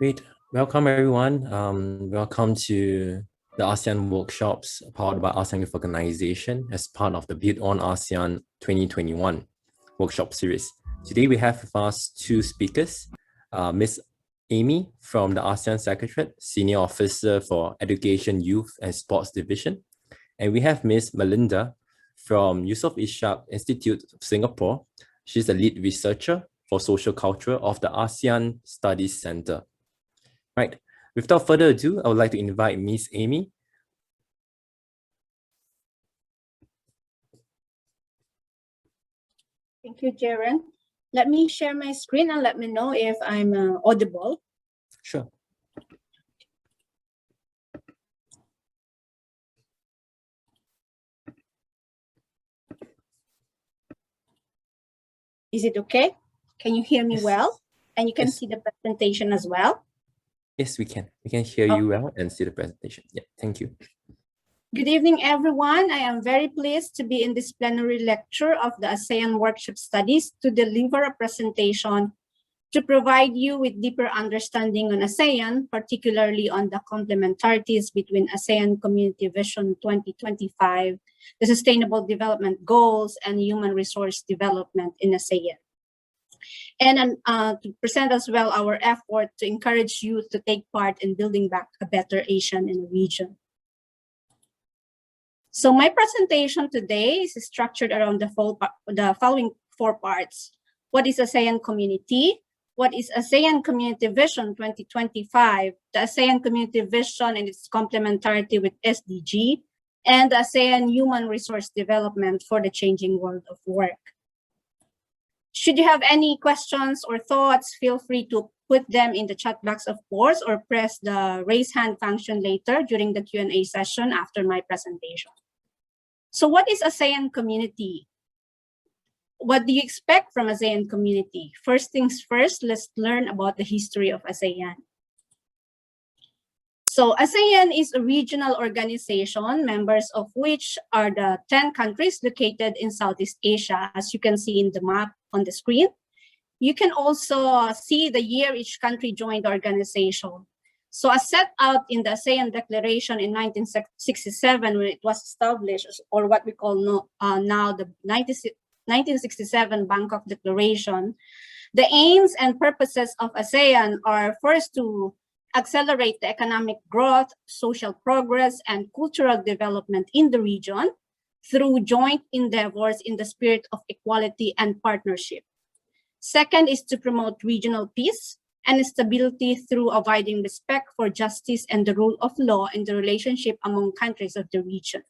Great. Welcome, everyone. Welcome to the ASEAN workshops powered by ASEAN Youth Organization as part of the Build on ASEAN 2021 workshop series. Today, we have with us two speakers, Ms. Amy from the ASEAN Secretariat, Senior Officer for Education, Youth and Sports Division. And we have Ms. Melinda from Yusof Ishak Institute of Singapore. She's the lead researcher for Socio-Cultural of the ASEAN Studies Center. Right. Without further ado, I would like to invite Ms. Amy. Thank you, Jaren. Let me share my screen and let me know if I'm audible. Sure. Is it okay? Can you hear me Yes. well? And you can Yes. see the presentation as well? Yes, we can. We can hear you well and see the presentation. Yeah, thank you. Good evening, everyone. I am very pleased to be in this plenary lecture of the ASEAN Workshop Studies to deliver a presentation to provide you with deeper understanding on ASEAN, particularly on the complementarities between ASEAN Community Vision 2025, the Sustainable Development Goals, and human resource development in ASEAN. And to present as well our effort to encourage youth to take part in building back a better ASEAN in the region. So my presentation today is structured around the following four parts. What is ASEAN Community? What is ASEAN Community Vision 2025? The ASEAN Community Vision and its complementarity with SDG, and the ASEAN Human Resource Development for the changing world of work. Should you have any questions or thoughts, feel free to put them in the chat box, of course, or press the raise hand function later during the Q&A session after my presentation. So what is ASEAN Community? What do you expect from ASEAN Community? First things first, let's learn about the history of ASEAN. So ASEAN is a regional organization, members of which are the 10 countries located in Southeast Asia, as you can see in the map on the screen. You can also see the year each country joined the organization. So as set out in the ASEAN Declaration in 1967, when it was established, or what we call now the 1967 Bangkok Declaration, the aims and purposes of ASEAN are first to accelerate the economic growth, social progress, and cultural development in the region through joint endeavors in the spirit of equality and partnership. Second is to promote regional peace and stability through abiding respect for justice and the rule of law in the relationship among countries of the region.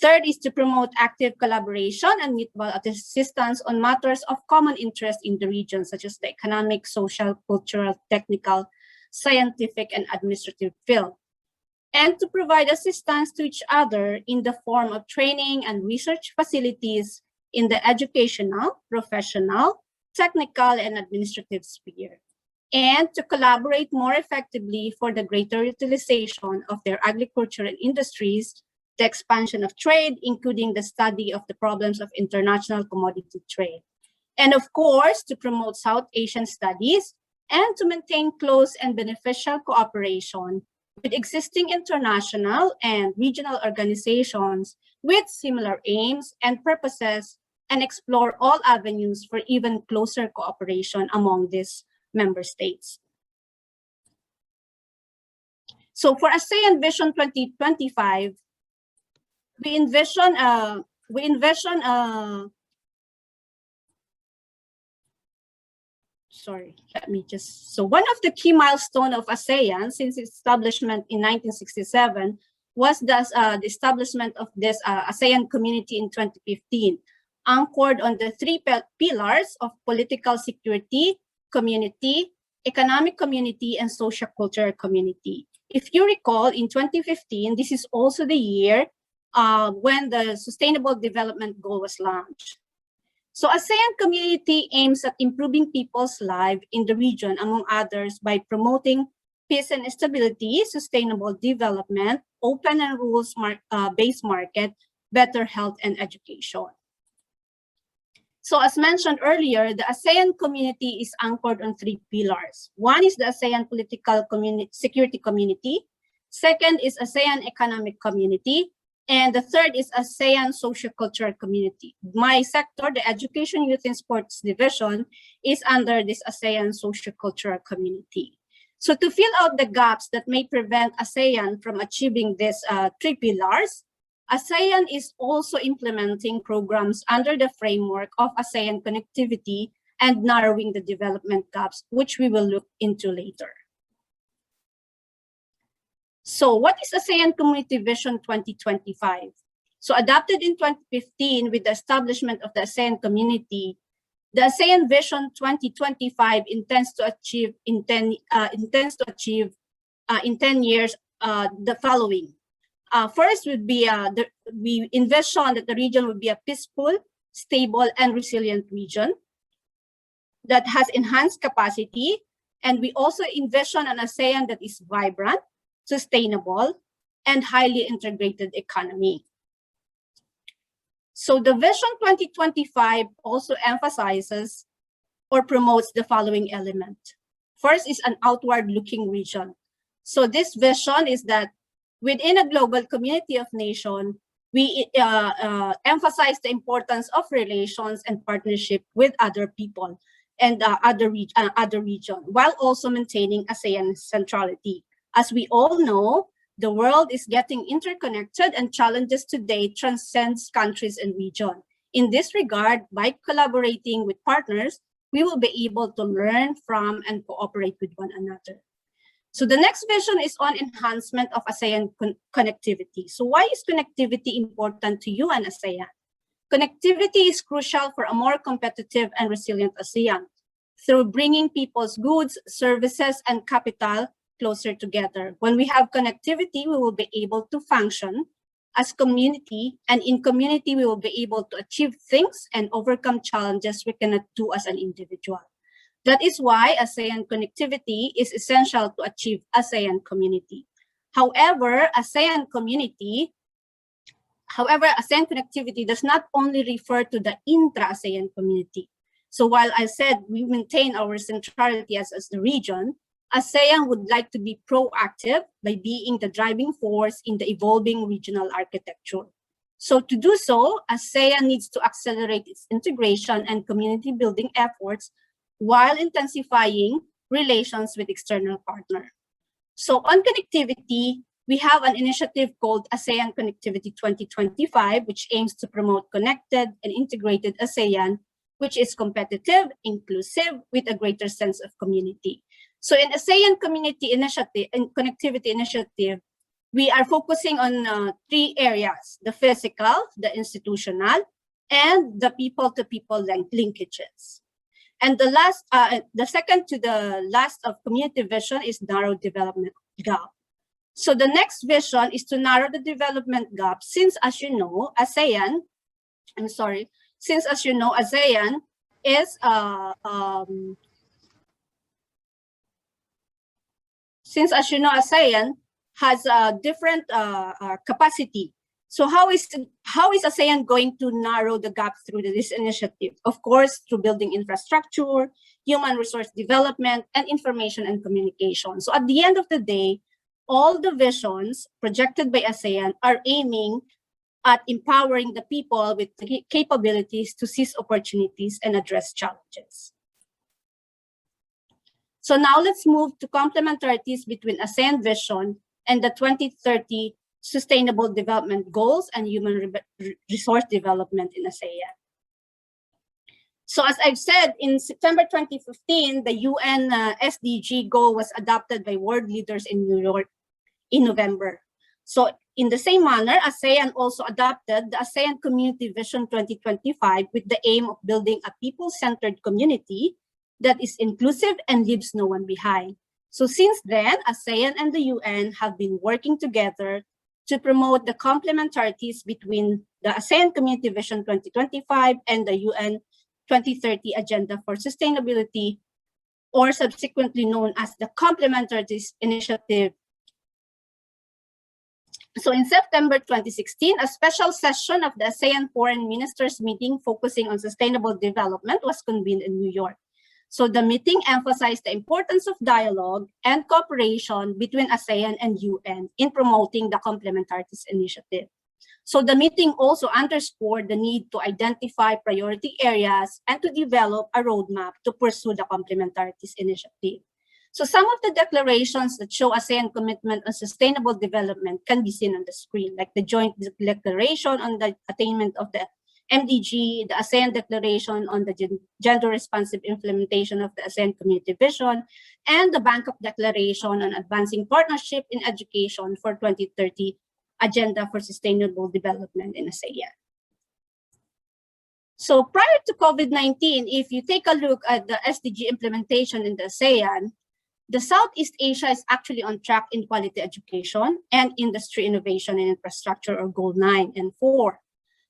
Third is to promote active collaboration and mutual assistance on matters of common interest in the region, such as the economic, social, cultural, technical, scientific, and administrative field, and to provide assistance to each other in the form of training and research facilities in the educational, professional, technical, and administrative sphere, and to collaborate more effectively for the greater utilization of their agricultural industries, the expansion of trade, including the study of the problems of international commodity trade, and of course, to promote South Asian studies and to maintain close and beneficial cooperation with existing international and regional organizations with similar aims and purposes, and explore all avenues for even closer cooperation among these member states. So for ASEAN Vision 2025, we envision so one of the key milestones of ASEAN since its establishment in 1967 was the establishment of this ASEAN community in 2015, anchored on the three pillars of political security, community, economic community, and social-cultural community. If you recall, in 2015, this is also the year when the Sustainable Development Goal was launched. So ASEAN community aims at improving people's lives in the region, among others, by promoting peace and stability, sustainable development, open and rules-based market, better health and education. So as mentioned earlier, the ASEAN community is anchored on three pillars. One is the ASEAN political security community. Second is ASEAN economic community. And the third is ASEAN socio-cultural community. My sector, the Education, Youth and Sports Division, is under this ASEAN socio-cultural community. So to fill out the gaps that may prevent ASEAN from achieving these three pillars, ASEAN is also implementing programs under the framework of ASEAN connectivity and narrowing the development gaps, which we will look into later. So what is ASEAN Community Vision 2025? So adopted in 2015 with the establishment of the ASEAN community, the ASEAN Vision 2025 intends to achieve in 10 years the following. First would be we envision that the region would be a peaceful, stable, and resilient region that has enhanced capacity. And we also envision an ASEAN that is vibrant, sustainable, and highly integrated economy. So the Vision 2025 also emphasizes or promotes the following element. First is an outward-looking region. So this vision is that within a global community of nations, we emphasize the importance of relations and partnership with other people and other region, while also maintaining ASEAN centrality. As we all know, the world is getting interconnected and challenges today transcends countries and region. In this regard, by collaborating with partners, we will be able to learn from and cooperate with one another. So the next vision is on enhancement of ASEAN connectivity. So why is connectivity important to you and ASEAN? Connectivity is crucial for a more competitive and resilient ASEAN through bringing people's goods, services, and capital closer together. When we have connectivity, we will be able to function as community, and in community, we will be able to achieve things and overcome challenges we cannot do as an individual. That is why ASEAN connectivity is essential to achieve ASEAN community. However, ASEAN connectivity does not only refer to the intra-ASEAN community. So while I said we maintain our centrality as the region, ASEAN would like to be proactive by being the driving force in the evolving regional architecture. So to do so, ASEAN needs to accelerate its integration and community building efforts while intensifying relations with external partners. So on connectivity, we have an initiative called ASEAN Connectivity 2025, which aims to promote connected and integrated ASEAN, which is competitive, inclusive, with a greater sense of community. So in ASEAN Community Initiative and Connectivity Initiative, we are focusing on three areas: the physical, the institutional, and the people-to-people linkages. And the second to the last of community vision is narrow development gap. So the next vision is to narrow the development gap, since as you know, ASEAN is ASEAN has a different capacity. So how is ASEAN going to narrow the gap through this initiative? Of course, through building infrastructure, human resource development, and information and communication. So at the end of the day, all the visions projected by ASEAN are aiming at empowering the people with the capabilities to seize opportunities and address challenges. So now let's move to complementarities between ASEAN vision and the 2030 Sustainable Development Goals and human resource development in ASEAN. So as I've said, in September 2015, the UN SDG goal was adopted by world leaders in New York in November. So in the same manner, ASEAN also adopted the ASEAN Community Vision 2025 with the aim of building a people-centered community that is inclusive and leaves no one behind. So since then, ASEAN and the UN have been working together to promote the complementarities between the ASEAN Community Vision 2025 and the UN 2030 Agenda for Sustainability, or subsequently known as the Complementarities Initiative So in September 2016, a special session of the ASEAN Foreign Ministers meeting focusing on sustainable development was convened in New York. So the meeting emphasized the importance of dialogue and cooperation between ASEAN and UN in promoting the Complementarities Initiative. So the meeting also underscored the need to identify priority areas and to develop a roadmap to pursue the Complementarities Initiative. So some of the declarations that show ASEAN commitment on sustainable development can be seen on the screen, like the Joint Declaration on the Attainment of the MDG, the ASEAN Declaration on the Gender-Responsive Implementation of the ASEAN Community Vision, and the Bangkok Declaration on Advancing Partnership in Education for 2030 Agenda for Sustainable Development in ASEAN. So prior to COVID-19, if you take a look at the SDG implementation in the ASEAN, the Southeast Asia is actually on track in quality education and industry innovation and infrastructure, or Goal 9 and 4.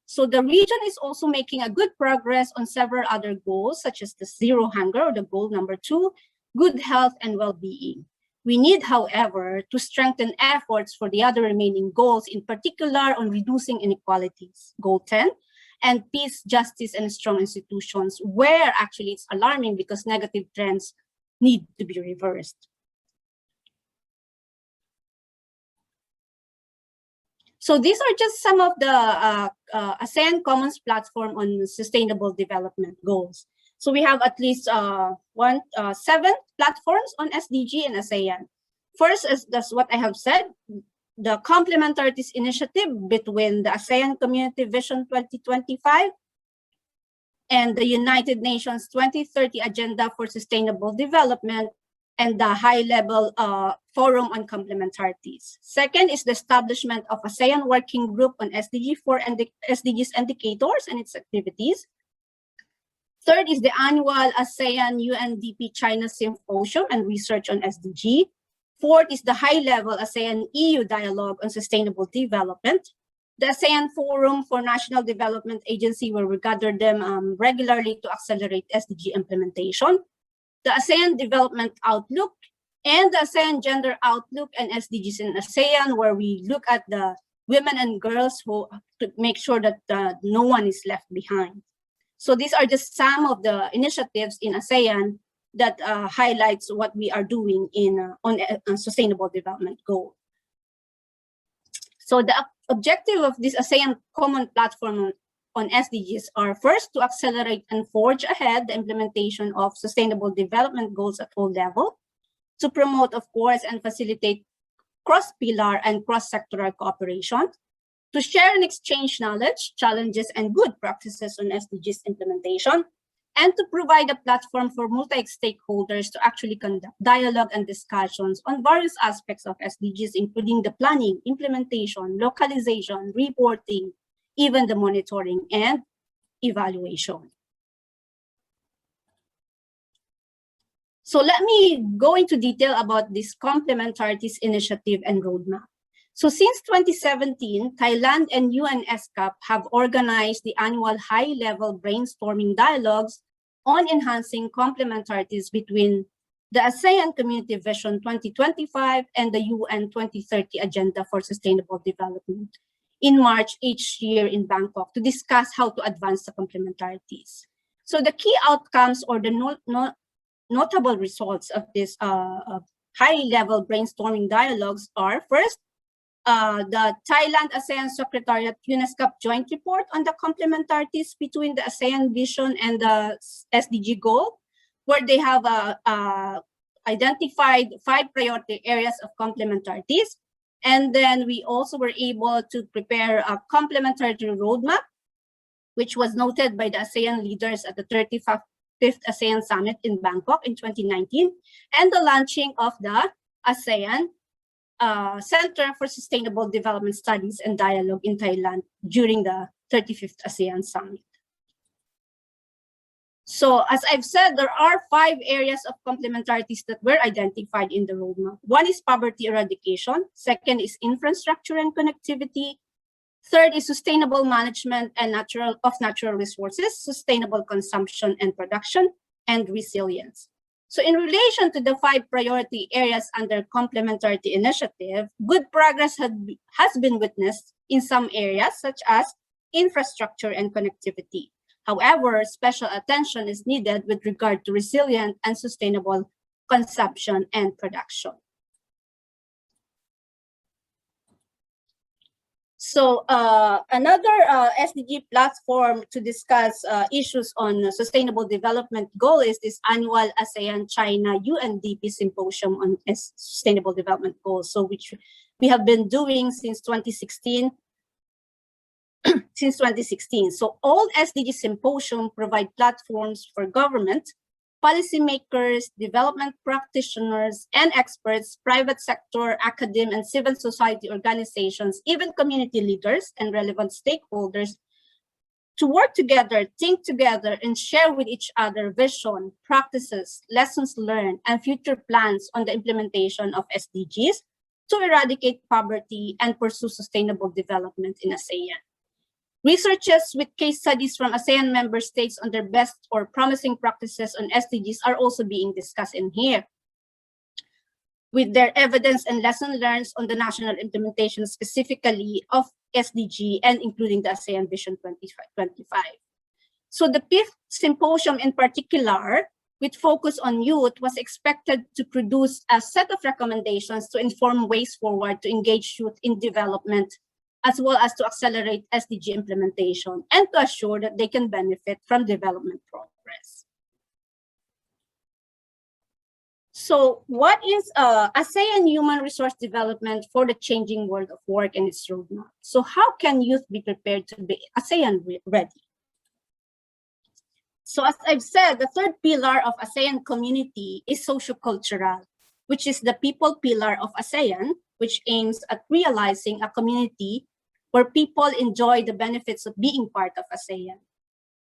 So the region is also making a good progress on several other goals, such as the Zero Hunger, or the goal number 2, good health and well-being. We need, however, to strengthen efforts for the other remaining goals, in particular on reducing inequalities, Goal 10, and peace, justice, and strong institutions, where actually it's alarming because negative trends need to be reversed. So these are just some of the ASEAN Commons platform on sustainable development goals. So we have at least 7 platforms on SDG in ASEAN. First, is that's what I have said, the Complementarities Initiative between the ASEAN Community Vision 2025 and the United Nations 2030 Agenda for Sustainable Development, and the high-level forum on complementarities. Second is the establishment of ASEAN Working Group on SDGs indicators and its activities. Third is the annual ASEAN UNDP China Symposium and Research on SDG. Fourth is the high-level ASEAN EU Dialogue on Sustainable Development. The ASEAN Forum for National Development Agency, where we gather them regularly to accelerate SDG implementation. The ASEAN Development Outlook, and the ASEAN Gender Outlook and SDGs in ASEAN, where we look at the women and girls to make sure that no one is left behind. So these are just some of the initiatives in ASEAN that highlights what we are doing on sustainable development goal. So the objective of this ASEAN Common Platform on SDGs are, first, to accelerate and forge ahead the implementation of sustainable development goals at all levels, to promote, of course, and facilitate cross-pillar and cross-sectoral cooperation, to share and exchange knowledge, challenges, and good practices on SDGs implementation, and to provide a platform for multi-stakeholders to actually conduct dialogue and discussions on various aspects of SDGs, including the planning, implementation, localization, reporting, even the monitoring and evaluation. So let me go into detail about this Complementarities Initiative and Roadmap. So since 2017, Thailand and UNESCAP have organized the annual high-level brainstorming dialogues on enhancing complementarities between the ASEAN Community Vision 2025 and the UN 2030 Agenda for Sustainable Development in March each year in Bangkok to discuss how to advance the complementarities. So the key outcomes, or the notable results of this high-level brainstorming dialogues are, first, the Thailand ASEAN Secretariat UNESCAP Joint Report on the complementarities between the ASEAN Vision and the SDG goal, where they have identified 5 priority areas of complementarities. And then we also were able to prepare a complementarity roadmap, which was noted by the ASEAN leaders at the 35th ASEAN Summit in Bangkok in 2019, and the launching of the ASEAN Center for Sustainable Development Studies and Dialogue in Thailand during the 35th ASEAN Summit. So as I've said, there are 5 areas of complementarities that were identified in the roadmap. One is poverty eradication. Second is infrastructure and connectivity. Third is sustainable management and natural resources, sustainable consumption and production, and resilience. So in relation to the 5 priority areas under complementarity initiative, good progress has been witnessed in some areas such as infrastructure and connectivity. However, special attention is needed with regard to resilient and sustainable consumption and production. So another SDG platform to discuss issues on sustainable development goal is this annual ASEAN-China UNDP Symposium on Sustainable Development Goals, so which we have been doing since 2016. So all SDG symposium provide platforms for government, policymakers, development practitioners, and experts, private sector, academia, and civil society organizations, even community leaders and relevant stakeholders to work together, think together, and share with each other vision, practices, lessons learned, and future plans on the implementation of SDGs to eradicate poverty and pursue sustainable development in ASEAN. Researches with case studies from ASEAN member states on their best or promising practices on SDGs are also being discussed in here, with their evidence and lesson learned on the national implementation specifically of SDG and including the ASEAN Vision 2025. So the 5th symposium in particular, with focus on youth, was expected to produce a set of recommendations to inform ways forward to engage youth in development, as well as to accelerate SDG implementation and to assure that they can benefit from development progress. So what is ASEAN human resource development for the changing world of work and its roadmap? So how can youth be prepared to be ASEAN ready? So as I've said, the 3rd pillar of ASEAN community is socio-cultural, which is the people pillar of ASEAN, which aims at realizing a community where people enjoy the benefits of being part of ASEAN.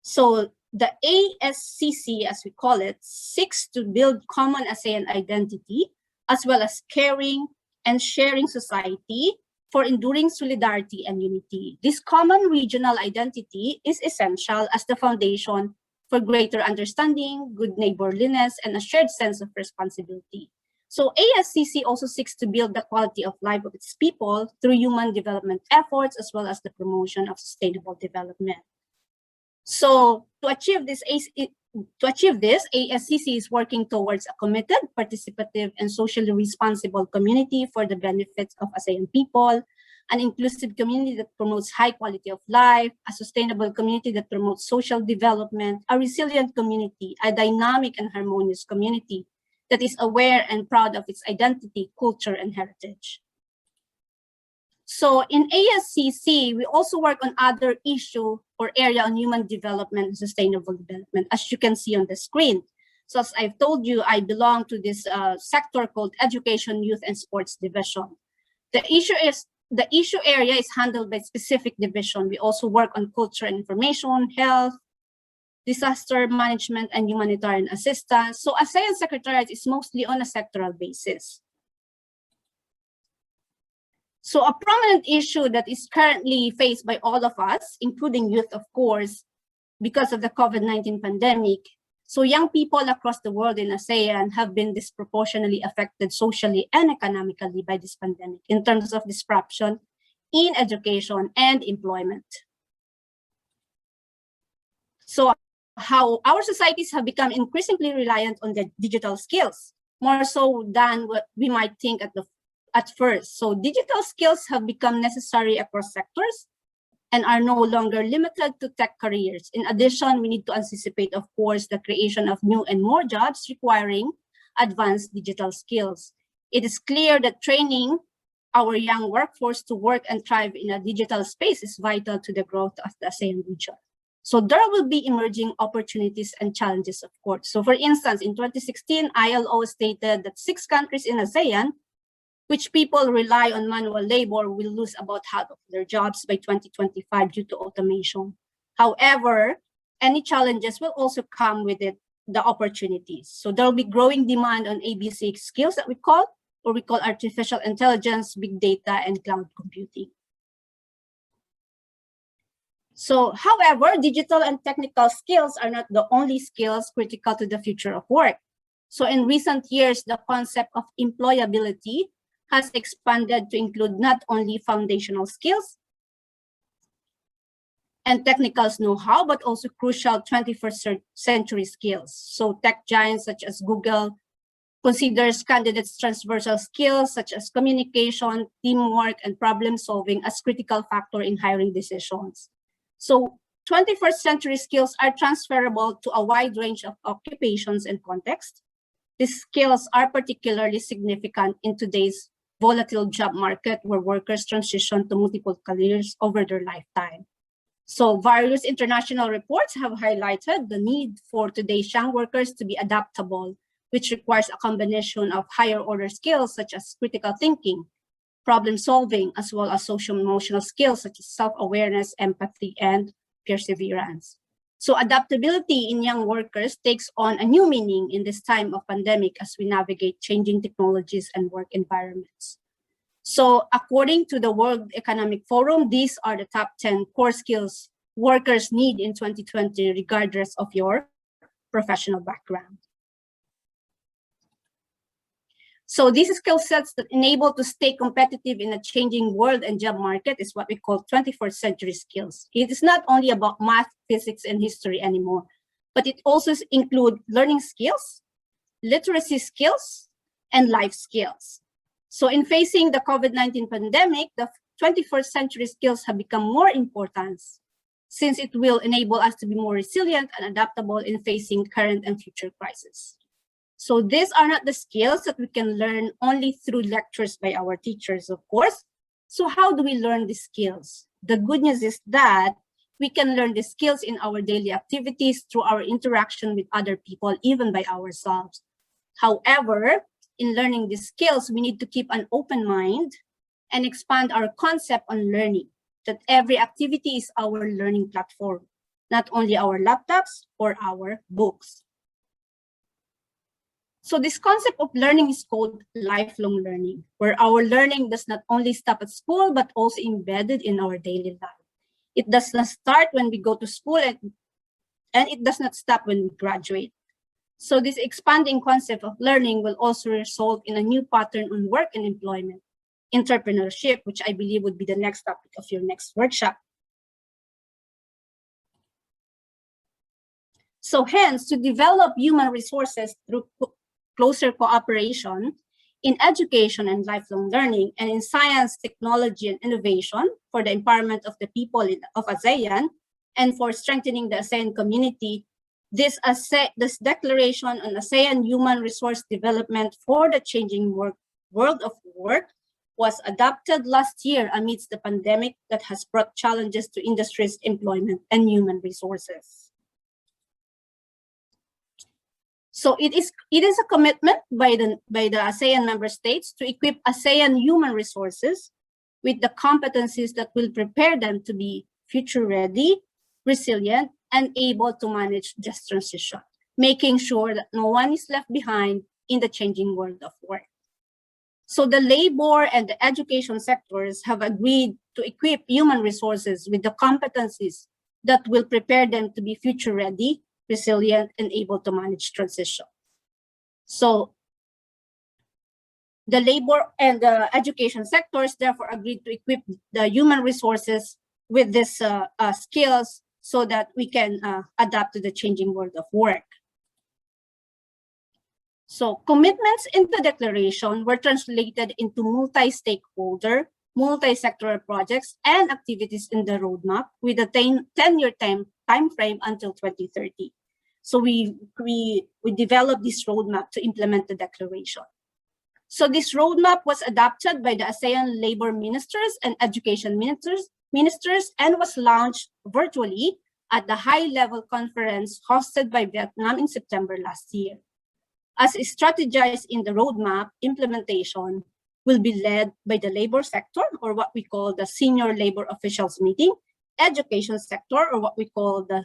So the ASCC, as we call it, seeks to build common ASEAN identity, as well as caring and sharing society for enduring solidarity and unity. This common regional identity is essential as the foundation for greater understanding, good neighborliness, and a shared sense of responsibility. So ASCC also seeks to build the quality of life of its people through human development efforts, as well as the promotion of sustainable development. So to achieve this, ASCC is working towards a committed, participative, and socially responsible community for the benefits of ASEAN people, an inclusive community that promotes high quality of life, a sustainable community that promotes social development, a resilient community, a dynamic and harmonious community that is aware and proud of its identity, culture, and heritage. So in ASCC, we also work on other issue or area on human development and sustainable development, as you can see on the screen. So as I've told you, I belong to this sector called Education, Youth, and Sports Division. The issue area is handled by specific division. We also work on culture and information, health, disaster management, and humanitarian assistance. So ASEAN Secretariat is mostly on a sectoral basis. So a prominent issue that is currently faced by all of us, including youth, of course, because of the COVID-19 pandemic. So young people across the world in ASEAN have been disproportionately affected socially and economically by this pandemic in terms of disruption in education and employment. So how our societies have become increasingly reliant on the digital skills, more so than what we might think at first. So digital skills have become necessary across sectors and are no longer limited to tech careers. In addition, we need to anticipate, of course, the creation of new and more jobs requiring advanced digital skills. It is clear that training our young workforce to work and thrive in a digital space is vital to the growth of the ASEAN region. So there will be emerging opportunities and challenges, of course. So for instance, in 2016, ILO stated that 6 countries in ASEAN, which people rely on manual labor, will lose about half of their jobs by 2025 due to automation. However, any challenges will also come with it, the opportunities. So there will be growing demand on ABC skills that we call artificial intelligence, big data, and cloud computing. So, however, digital and technical skills are not the only skills critical to the future of work. So in recent years, the concept of employability has expanded to include not only foundational skills and technical know-how, but also crucial 21st century skills. So tech giants such as Google considers candidates' transversal skills such as communication, teamwork, and problem solving as critical factor in hiring decisions. So 21st century skills are transferable to a wide range of occupations and contexts. These skills are particularly significant in today's volatile job market where workers transition to multiple careers over their lifetime. So various international reports have highlighted the need for today's young workers to be adaptable, which requires a combination of higher order skills such as critical thinking, problem solving, as well as social emotional skills such as self-awareness, empathy, and perseverance. So adaptability in young workers takes on a new meaning in this time of pandemic as we navigate changing technologies and work environments. So according to the World Economic Forum, these are the top 10 core skills workers need in 2020, regardless of your professional background. So these skill sets that enable to stay competitive in a changing world and job market is what we call 21st century skills. It is not only about math, physics, and history anymore, but it also includes learning skills, literacy skills, and life skills. So in facing the COVID-19 pandemic, the 21st century skills have become more important since it will enable us to be more resilient and adaptable in facing current and future crises. So these are not the skills that we can learn only through lectures by our teachers, of course. So how do we learn these skills? The good news is that we can learn the skills in our daily activities through our interaction with other people, even by ourselves. However, in learning these skills, we need to keep an open mind and expand our concept on learning, that every activity is our learning platform, not only our laptops or our books. So this concept of learning is called lifelong learning, where our learning does not only stop at school, but also embedded in our daily life. It does not start when we go to school and it does not stop when we graduate. So this expanding concept of learning will also result in a new pattern on work and employment, entrepreneurship, which I believe would be the next topic of your next workshop. So hence, to develop human resources through closer cooperation in education and lifelong learning, and in science, technology, and innovation for the empowerment of the people of ASEAN, and for strengthening the ASEAN community, this declaration on ASEAN human resource development for the changing world of work was adopted last year amidst the pandemic that has brought challenges to industries, employment, and human resources. So it is a commitment by the ASEAN member states to equip ASEAN human resources with the competencies that will prepare them to be future ready, resilient, and able to manage this transition, making sure that no one is left behind in the changing world of work. So the labor and the education sectors have agreed to equip human resources with the competencies that will prepare them to be future ready, resilient, and able to manage transition. So the labor and the education sectors therefore agreed to equip the human resources with these skills so that we can adapt to the changing world of work. So commitments in the declaration were translated into multi-stakeholder, multi-sectoral projects and activities in the roadmap with a 10-year time frame until 2030. So we developed this roadmap to implement the declaration. So this roadmap was adopted by the ASEAN labor ministers and education ministers and was launched virtually at the high-level conference hosted by Vietnam in September last year. As is strategized in the roadmap, implementation will be led by the labor sector, or what we call the senior labor officials meeting, education sector, or what we call the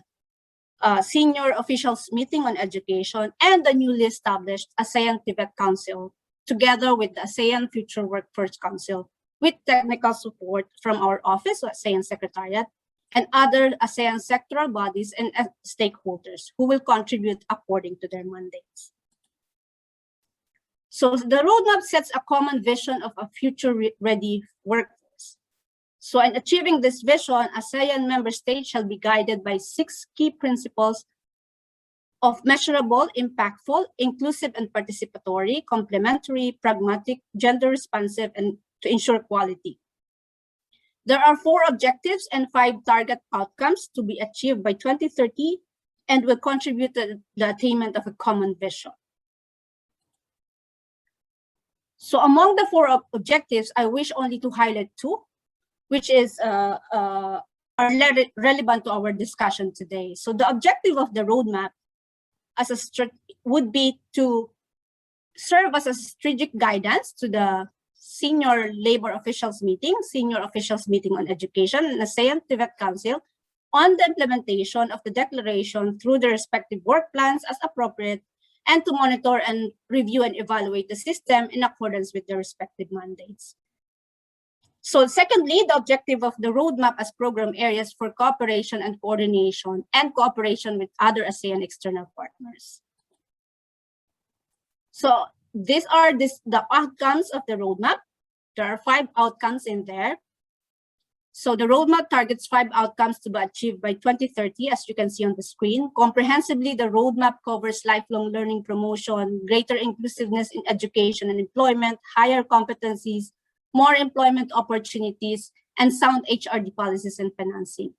senior officials meeting on education, and the newly established ASEAN Tibet Council, together with the ASEAN Future Workforce Council, with technical support from our office, ASEAN Secretariat, and other ASEAN sectoral bodies and stakeholders who will contribute according to their mandates. So the roadmap sets a common vision of a future-ready workforce. So in achieving this vision, ASEAN member states shall be guided by 6 key principles of measurable, impactful, inclusive and participatory, complementary, pragmatic, gender responsive, and to ensure quality. There are 4 objectives and 5 target outcomes to be achieved by 2030 and will contribute to the attainment of a common vision. So among the 4 objectives, I wish only to highlight 2, which is are relevant to our discussion today. So the objective of the roadmap would be to serve as a strategic guidance to the Senior Labor Officials Meeting, Senior Officials Meeting on Education, and ASEAN Tibet Council on the implementation of the declaration through the respective work plans as appropriate, and to monitor and review and evaluate the system in accordance with their respective mandates. So secondly, the objective of the roadmap as program areas for cooperation and coordination and cooperation with other ASEAN external partners. So these are the outcomes of the roadmap. There are 5 outcomes in there. So the roadmap targets 5 outcomes to be achieved by 2030, as you can see on the screen. Comprehensively, the roadmap covers lifelong learning promotion, greater inclusiveness in education and employment, higher competencies, more employment opportunities, and sound HRD policies and financing.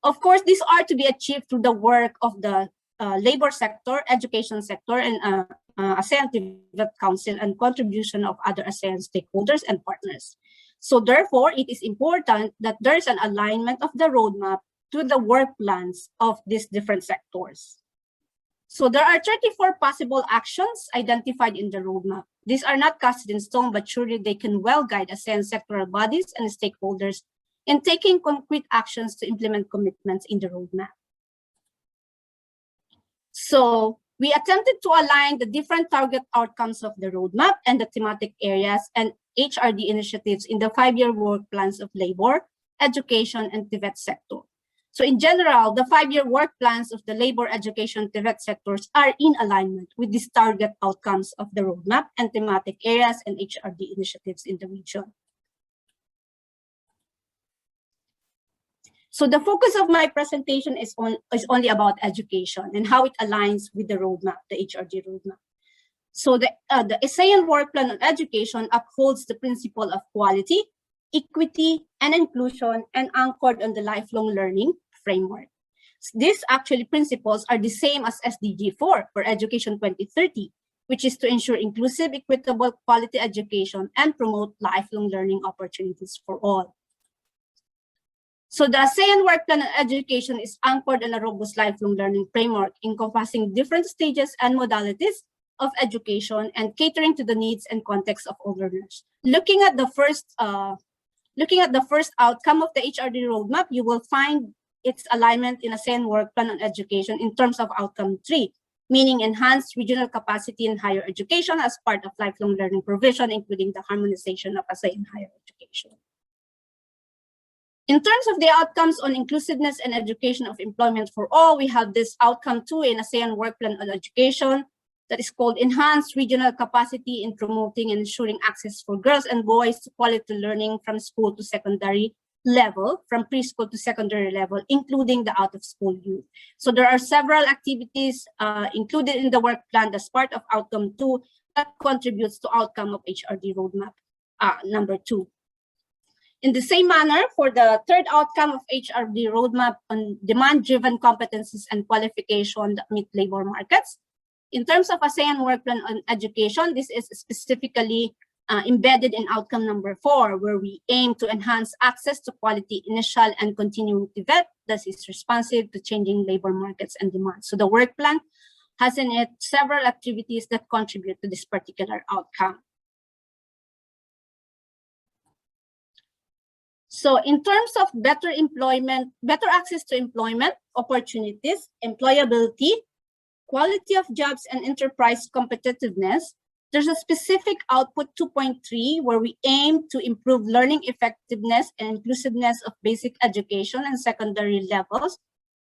Of course, these are to be achieved through the work of the labor sector, education sector, and ASEAN Tibet Council, and contribution of other ASEAN stakeholders and partners. So therefore, it is important that there is an alignment of the roadmap to the work plans of these different sectors. So there are 34 possible actions identified in the roadmap. These are not cast in stone, but surely they can well guide ASEAN sectoral bodies and stakeholders in taking concrete actions to implement commitments in the roadmap. So we attempted to align the different target outcomes of the roadmap and the thematic areas and HRD initiatives in the 5-year work plans of labor, education, and Tibet sector. So in general, the 5-year work plans of the labor, education, Tibet sectors are in alignment with these target outcomes of the roadmap and thematic areas and HRD initiatives in the region. So the focus of my presentation is only about education and how it aligns with the roadmap, the HRD roadmap. So the ASEAN Work Plan on Education upholds the principle of quality, equity, and inclusion, and anchored on the lifelong learning framework. These actually principles are the same as SDG 4 for Education 2030, which is to ensure inclusive, equitable, quality education and promote lifelong learning opportunities for all. So the ASEAN Work Plan on Education is anchored on a robust lifelong learning framework encompassing different stages and modalities of education and catering to the needs and context of all learners. Looking at the first outcome of the HRD roadmap, you will find its alignment in ASEAN Work Plan on Education in terms of outcome 3, meaning enhanced regional capacity in higher education as part of lifelong learning provision, including the harmonization of ASEAN higher education. In terms of the outcomes on inclusiveness and education of employment for all, we have this outcome 2 in ASEAN Work Plan on Education that is called enhanced regional capacity in promoting and ensuring access for girls and boys to quality learning from school to secondary level, from preschool to secondary level, including the out-of-school youth. So there are several activities included in the work plan as part of outcome 2 that contributes to outcome of HRD roadmap number 2. In the same manner, for the third outcome of HRD roadmap on demand-driven competencies and qualification that meet labor markets, in terms of ASEAN Work Plan on Education, this is specifically embedded in outcome number 4, where we aim to enhance access to quality initial and continuing Tibet that is responsive to changing labor markets and demands. So the work plan has in it several activities that contribute to this particular outcome. So in terms of better employment, better access to employment opportunities, employability, quality of jobs, and enterprise competitiveness, there's a specific output 2.3 where we aim to improve learning effectiveness and inclusiveness of basic education and secondary levels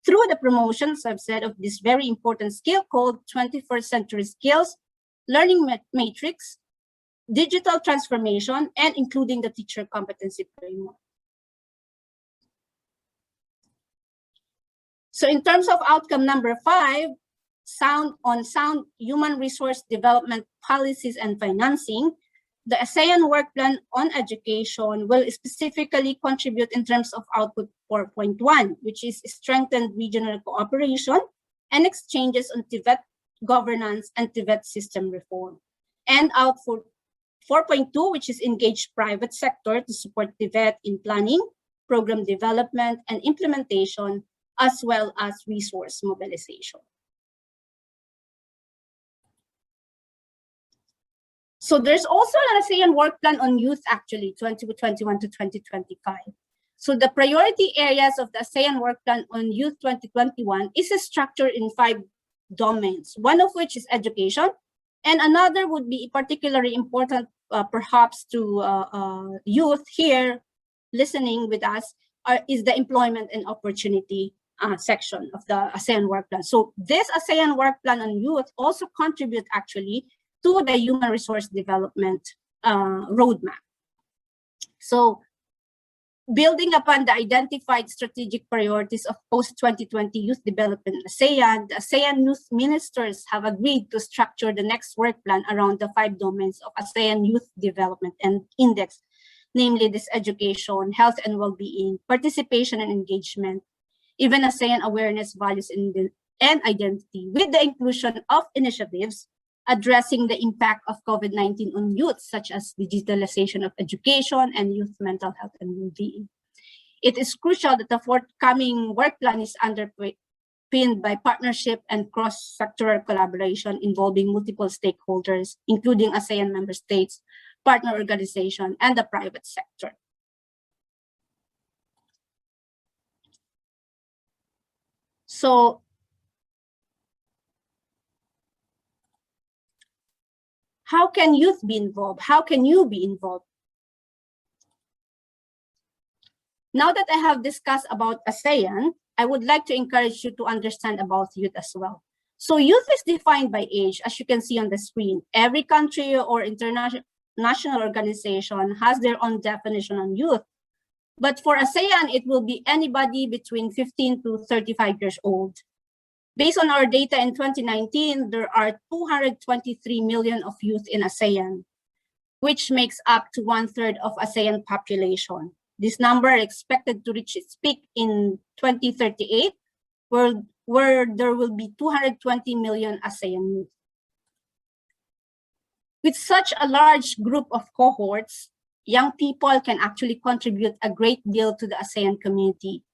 through the promotion subset of this very important skill called 21st Century Skills, Learning Matrix, digital transformation, and including the teacher competency framework. So in terms of outcome number 5, sound human resource development policies and financing, the ASEAN Work Plan on Education will specifically contribute in terms of output 4.1, which is strengthened regional cooperation and exchanges on Tibet governance and Tibet system reform. And output 4.2, which is engage private sector to support Tibet in planning, program development, and implementation, as well as resource mobilization. So there's also an ASEAN Work Plan on Youth, actually, 2021 to 2025. So the priority areas of the ASEAN Work Plan on Youth 2021 is structured in 5 domains, one of which is education, and another would be particularly important perhaps to youth here listening with us is the employment and opportunity section of the ASEAN Work Plan. So this ASEAN Work Plan on Youth also contribute actually to the human resource development roadmap. So building upon the identified strategic priorities of post-2020 youth development in ASEAN, the ASEAN youth ministers have agreed to structure the next work plan around the 5 domains of ASEAN Youth Development and Index, namely this education, health and well-being, participation and engagement, even ASEAN awareness, values, and identity, with the inclusion of initiatives addressing the impact of COVID-19 on youth, such as digitalization of education and youth mental health and well-being. It is crucial that the forthcoming work plan is underpinned by partnership and cross-sectoral collaboration involving multiple stakeholders, including ASEAN member states, partner organizations, and the private sector. So, how can youth be involved? How can you be involved? Now that I have discussed about ASEAN, I would like to encourage you to understand about youth as well. So youth is defined by age, as you can see on the screen. Every country or international organization has their own definition on youth. But for ASEAN, it will be anybody between 15 to 35 years old. Based on our data in 2019, there are 223 million of youth in ASEAN, which makes up to 1/3 of ASEAN population. This number is expected to reach its peak in 2038, where there will be 220 million ASEAN youth. With such a large group of cohorts, young people can actually contribute a great deal to the ASEAN community,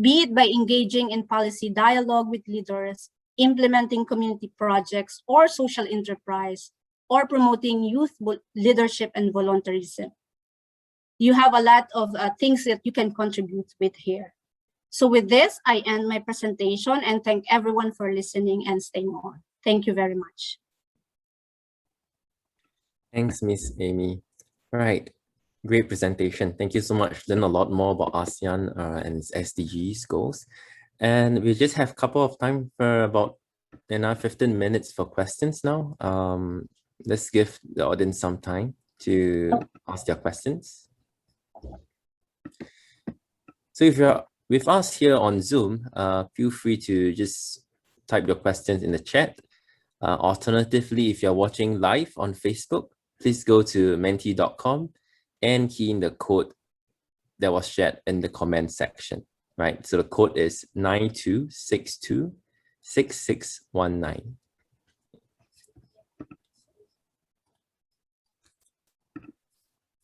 be it by engaging in policy dialogue with leaders, implementing community projects or social enterprise, or promoting youth leadership and volunteerism. You have a lot of things that you can contribute with here. So with this, I end my presentation and thank everyone for listening and staying on. Thank you very much. Thanks, Miss Amy. Right, great presentation. Thank you so much. Learned a lot more about ASEAN and its SDGs goals. And we just have a couple of time for about 15 minutes for questions now. Let's give the audience some time to ask their questions. So if you're with us here on Zoom, feel free to just type your questions in the chat. Alternatively, if you're watching live on Facebook, please go to menti.com and key in the code that was shared in the comment section, right? So the code is 92626619.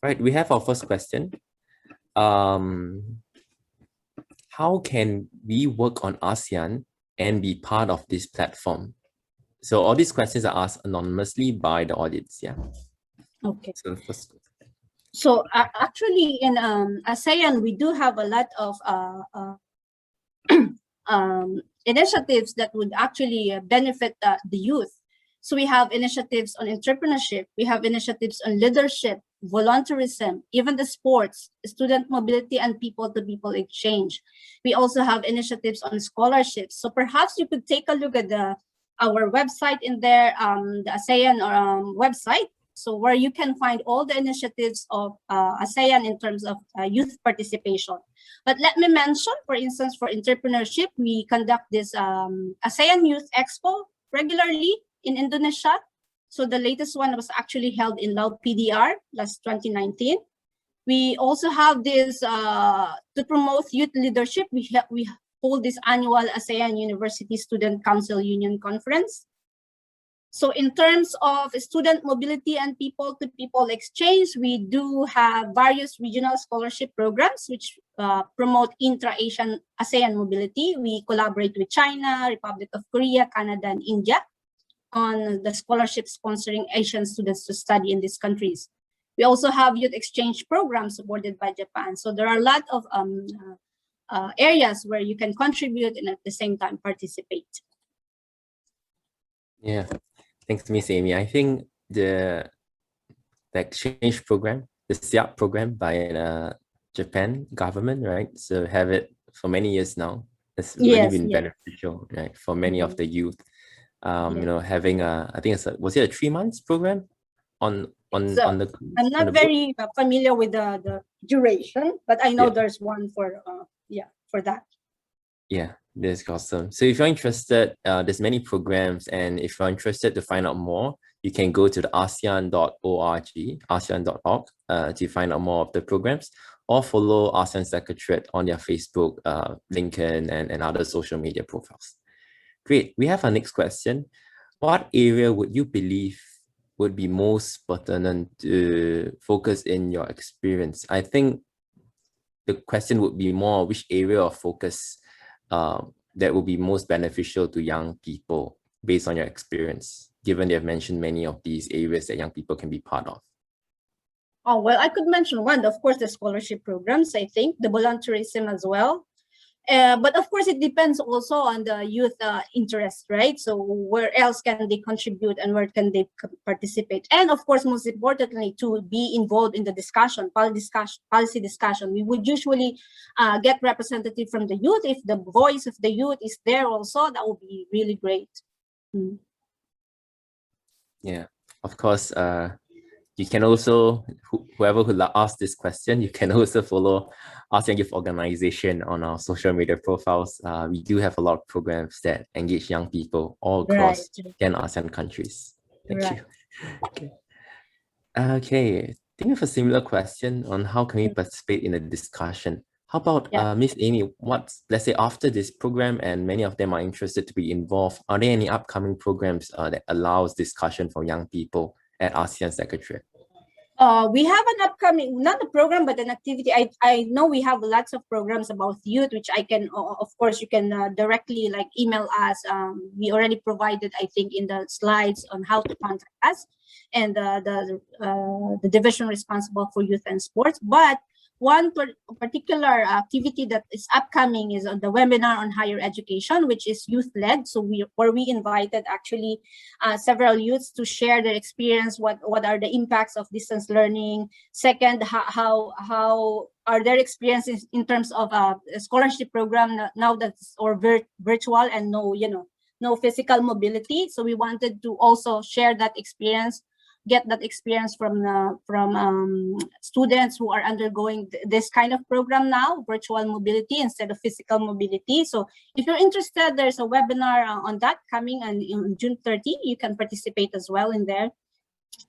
Right, we have our first question. How can we work on ASEAN and be part of this platform? So all these questions are asked anonymously by the audience, yeah? Okay. So the first. So actually in ASEAN, we do have a lot of initiatives that would actually benefit the youth. So we have initiatives on entrepreneurship, we have initiatives on leadership, volunteerism, even the sports, student mobility, and people-to-people exchange. We also have initiatives on scholarships. So perhaps you could take a look at our website in there, the ASEAN website, So where you can find all the initiatives of ASEAN in terms of youth participation. But let me mention, for instance, for entrepreneurship, we conduct this ASEAN Youth Expo regularly in Indonesia. So the latest one was actually held in Laut PDR last 2019. We also have this, to promote youth leadership, we hold this annual ASEAN University Student Council Union Conference. So in terms of student mobility and people-to-people exchange, we do have various regional scholarship programs which promote intra-Asian ASEAN mobility. We collaborate with China, Republic of Korea, Canada, and India on the scholarship sponsoring Asian students to study in these countries. We also have youth exchange programs supported by Japan. So there are a lot of areas where you can contribute and at the same time participate. Yeah, thanks, Miss Amy. I think the exchange program, the SIAP program by the Japan government, right? So have it for many years now. It's really been beneficial, right, for many of the youth. You know, having I think was it a 3 months program on the. I'm not very familiar with the duration, but I know there's one for for that. Yeah, that's awesome. So if you're interested, there's many programs, and if you're interested to find out more, you can go to the ASEAN.org, ASEAN.org, to find out more of the programs, or follow ASEAN Secretariat on their Facebook, LinkedIn, and other social media profiles. Great. We have our next question. What area would you believe would be most pertinent to focus in your experience? I think the question would be more which area of focus that would be most beneficial to young people based on your experience, given they have mentioned many of these areas that young people can be part of. Oh, well, I could mention one, of course, the scholarship programs, I think, the volunteerism as well. But of course, it depends also on the youth interest, right? So where else can they contribute and where can they participate? And of course, most importantly, to be involved in the discussion, policy discussion. We would usually get representative from the youth. If the voice of the youth is there also, that would be really great. Yeah, of course, you can also, whoever who asked this question, you can also follow ASEAN Youth Organization on our social media profiles. We do have a lot of programs that engage young people all across 10 ASEAN countries. Thank you. Okay, I think we have a similar question on how can we participate in a discussion. How about Miss Amy, let's say after this program and many of them are interested to be involved, are there any upcoming programs that allows discussion for young people at ASEAN Secretariat? We have an upcoming, not a program, but an activity. I know we have lots of programs about youth, which I can, of course, you can directly email us. We already provided, I think, in the slides on how to contact us and the division responsible for youth and sports. But one particular activity that is upcoming is on the webinar on higher education, which is youth-led. So we invited actually several youths to share their experience. What are the impacts of distance learning? Second, how are their experiences in terms of a scholarship program now that's virtual and no physical mobility. So we wanted to also share that experience, get that experience from students who are undergoing this kind of program now, virtual mobility instead of physical mobility. So if you're interested, there's a webinar on that coming on June 30. You can participate as well in there.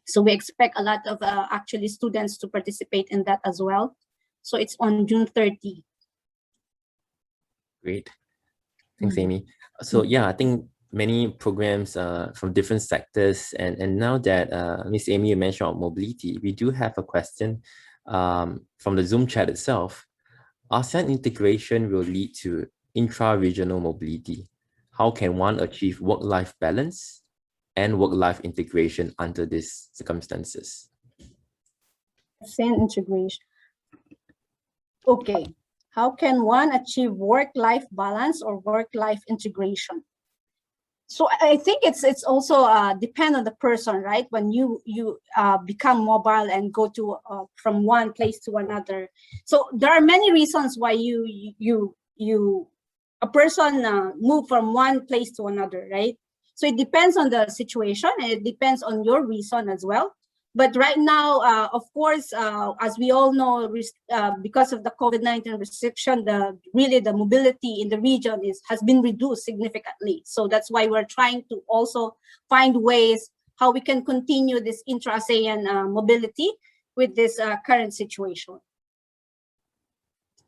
So we expect a lot of actually students to participate in that as well. So it's on June 30. Great. Thanks, Amy. So yeah, I think many programs from different sectors, and now that Miss Amy, you mentioned about mobility, we do have a question from the Zoom chat itself. ASEAN integration will lead to intra-regional mobility. How can one achieve work-life balance and work-life integration under these circumstances? ASEAN integration. Okay. How can one achieve work-life balance or work-life integration? So I think it's also depend on the person, right? When you become mobile and go to from one place to another. So there are many reasons why a person move from one place to another, right? So it depends on the situation and it depends on your reason as well. But right now, of course, as we all know, because of the COVID-19 restriction, the mobility in the region has been reduced significantly. So that's why we're trying to also find ways how we can continue this intra-ASEAN mobility with this current situation.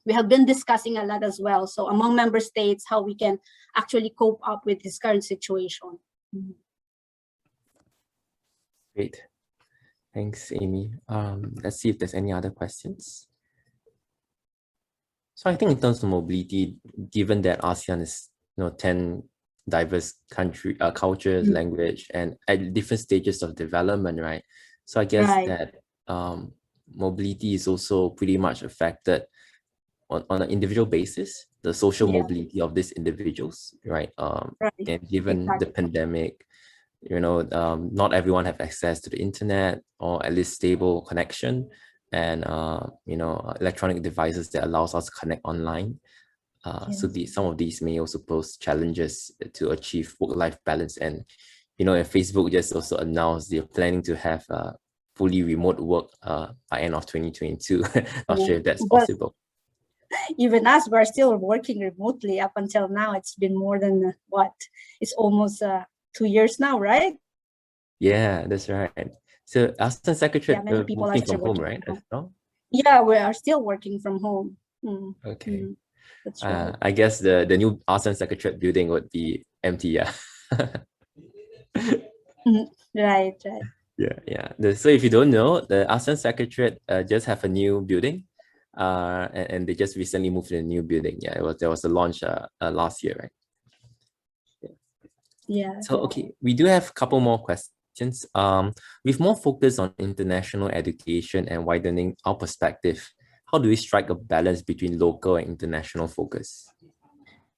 We have been discussing a lot as well. So among member states, how we can actually cope up with this current situation. Great. Thanks, Amy. Let's see if there's any other questions. So I think in terms of mobility, given that ASEAN is 10 diverse cultures, language, and at different stages of development, right? So I guess that mobility is also pretty much affected on an individual basis, the social mobility of these individuals, right? And given the pandemic, not everyone have access to the internet or at least stable connection and electronic devices that allows us to connect online. So some of these may also pose challenges to achieve work-life balance. And if Facebook just also announced they're planning to have fully remote work by end of 2022. Not sure if that's possible. Even us, we're still working remotely up until now. It's been more than it's almost 2 years now, right? Yeah, that's right. So ASEAN Secretariat, many people working are still from home, working right? As well? Yeah, we are still working from home. Okay. That's right. I guess the new ASEAN Secretariat building would be empty, yeah. Right. Yeah. So if you don't know, the ASEAN Secretariat just have a new building, and they just recently moved to a new building. Yeah, there was a launch last year, right? Yeah. So okay, we do have a couple more questions. With more focus on international education and widening our perspective, how do we strike a balance between local and international focus?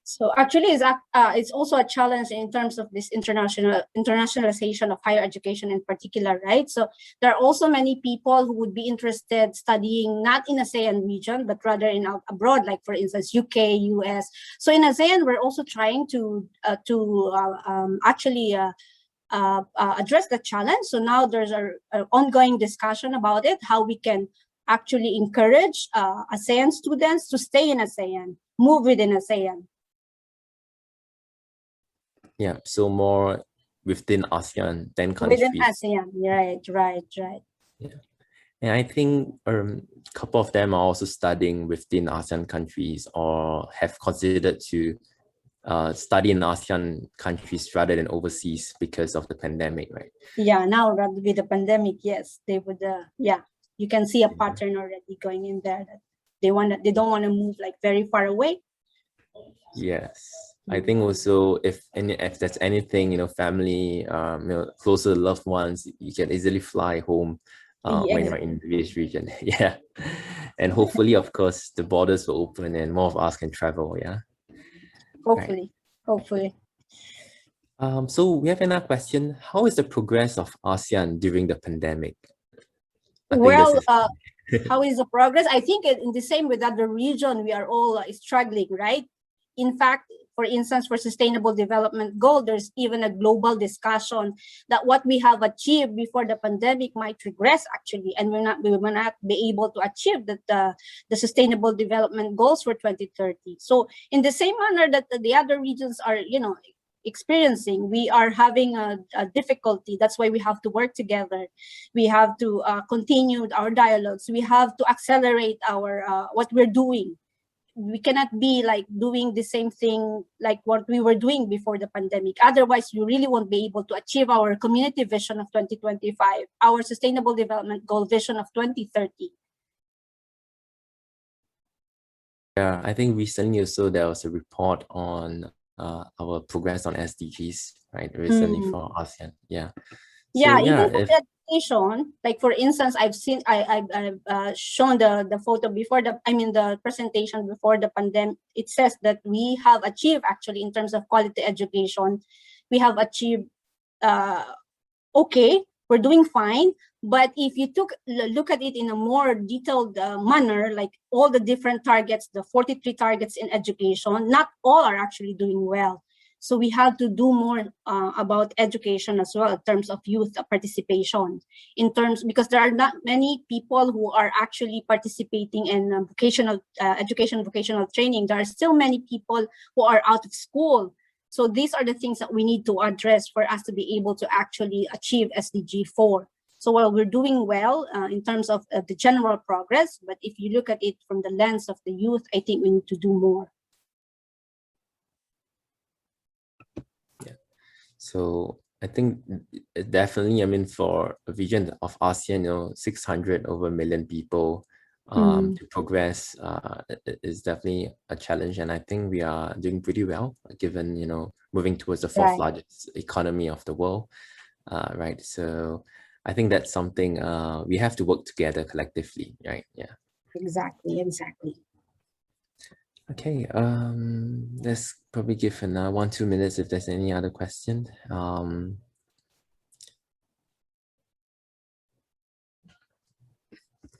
So actually, it's also a challenge in terms of this internationalization of higher education in particular, right? So there are also many people who would be interested studying not in ASEAN region, but rather in abroad, like for instance, UK, US. So in ASEAN, we're also trying to actually address the challenge. So now there's an ongoing discussion about it, how we can actually encourage ASEAN students to stay in ASEAN, move within ASEAN. Yeah, so more within ASEAN, 10 countries. Within ASEAN, right. Yeah. And I think a couple of them are also studying within ASEAN countries or have considered to study in ASEAN countries rather than overseas because of the pandemic, right? Yeah, now with the pandemic, yes, they would, you can see a pattern already going in there that they don't want to move like very far away. Yes. I think also if there's anything, family, closer loved ones, you can easily fly home when you're in this region. Yeah. And hopefully, of course, the borders will open and more of us can travel. Yeah. Hopefully. So we have another question. How is the progress of ASEAN during the pandemic? How is the progress? I think in the same with other region, we are all struggling, right? In fact, for instance, for Sustainable Development Goal, there's even a global discussion that what we have achieved before the pandemic might regress actually, and we will not be able to achieve the Sustainable Development Goals for 2030. So in the same manner that the other regions are, experiencing, we are having a difficulty. That's why we have to work together. We have to continue our dialogues. We have to accelerate our what we're doing. We cannot be like doing the same thing like what we were doing before the pandemic. Otherwise, we really won't be able to achieve our community vision of 2025, our Sustainable Development Goal vision of 2030. Yeah, I think recently also there was a report on our progress on SDGs, right? Recently for ASEAN. Yeah. So, even for education, like for instance, I've shown the photo before the presentation before the pandemic. It says that we have achieved actually in terms of quality education, we have achieved okay, we're doing fine. But if you look at it in a more detailed manner, like all the different targets, the 43 targets in education, not all are actually doing well. So we have to do more about education as well in terms of youth participation, because there are not many people who are actually participating in vocational education, vocational training. There are still many people who are out of school. So these are the things that we need to address for us to be able to actually achieve SDG 4. So while we're doing well in terms of the general progress, but if you look at it from the lens of the youth, I think we need to do more. So I think definitely, I mean, for a region of ASEAN, 600 over a million people, to progress is definitely a challenge. And I think we are doing pretty well, given, moving towards the fourth largest economy of the world, right? So I think that's something we have to work together collectively, right? Yeah. Exactly. Okay, let's probably give another 1-2 minutes if there's any other question.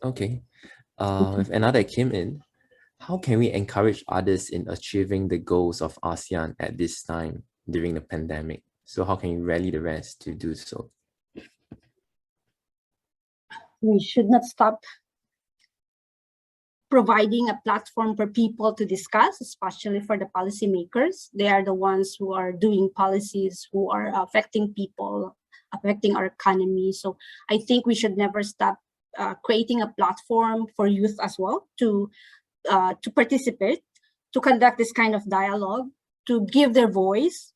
Okay, if another came in, how can we encourage others in achieving the goals of ASEAN at this time during the pandemic? So how can you rally the rest to do so? We should not stop providing a platform for people to discuss, especially for the policymakers. They are the ones who are doing policies, who are affecting people, affecting our economy. So I think we should never stop creating a platform for youth as well to participate, to conduct this kind of dialogue, to give their voice.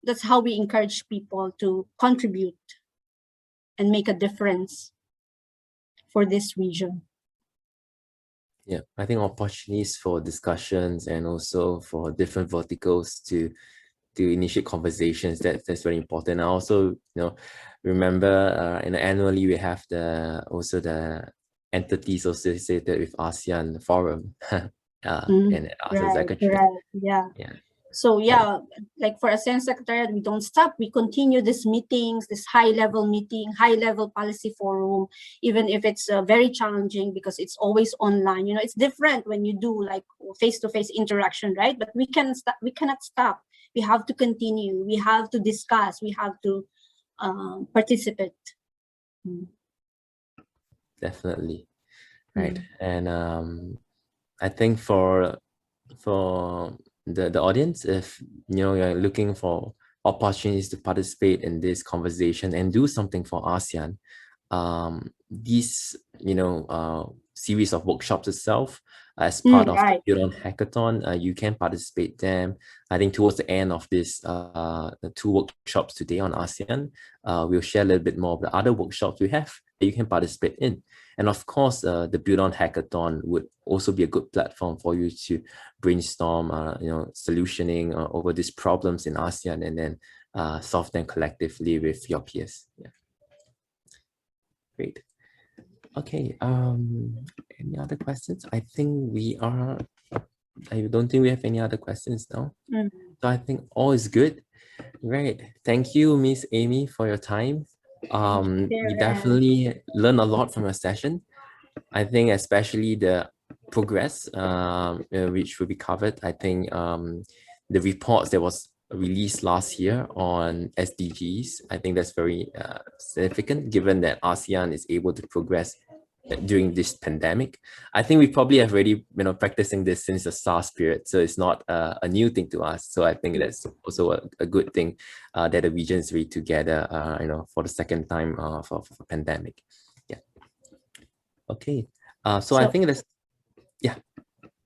That's how we encourage people to contribute and make a difference for this region. Yeah, I think opportunities for discussions and also for different verticals to initiate conversations, that's very important. I also remember annually we have the entities associated with ASEAN Forum and ASEAN Secretary. Yeah. So yeah, like for ASEAN Secretariat, we don't stop. We continue these meetings, this high-level meeting, high-level policy forum, even if it's very challenging because it's always online. It's different when you do like face-to-face interaction, right? But we cannot stop. We have to continue. We have to discuss. We have to participate. Definitely, right. And I think for the audience, if you're looking for opportunities to participate in this conversation and do something for ASEAN, these series of workshops itself, as part of the Build On Hackathon, you can participate them. I think towards the end of this the 2 workshops today on ASEAN, we'll share a little bit more of the other workshops we have that you can participate in. And of course, the Build On Hackathon would also be a good platform for you to brainstorm, solutioning over these problems in ASEAN and then solve them collectively with your peers. Yeah. Great. Okay. Any other questions? I don't think we have any other questions now. So I think all is good. Right. Thank you, Miss Amy, for your time. We definitely learned a lot from your session. I think especially the progress, which will be covered. I think the reports that was released last year on SDGs, I think that's very significant, given that ASEAN is able to progress during this pandemic. I think we probably have already practicing this since the SARS period, so it's not a new thing to us. So I think that's also a good thing that the region is really together for the second time for pandemic. Yeah. Okay. So I think that's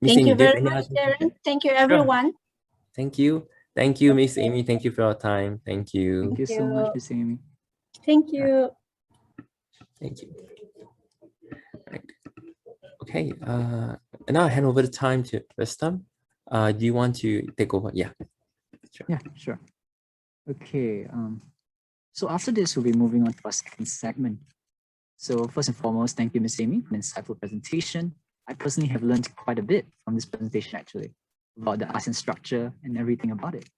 Miss Thank Amy, you very much, Darren. Thank you, everyone. Sure. Thank you, Miss Amy. Thank you for your time. Thank you. Thank you so much, Miss Amy. Thank you. Thank you. Right. Okay. And now I hand over the time to Rustam. Do you want to take over? Yeah. Sure. Yeah, sure. Okay. So after this, we'll be moving on to our second segment. So first and foremost, thank you, Miss Amy, for an insightful presentation. I personally have learned quite a bit from this presentation, actually, about the ASEAN structure and everything about it.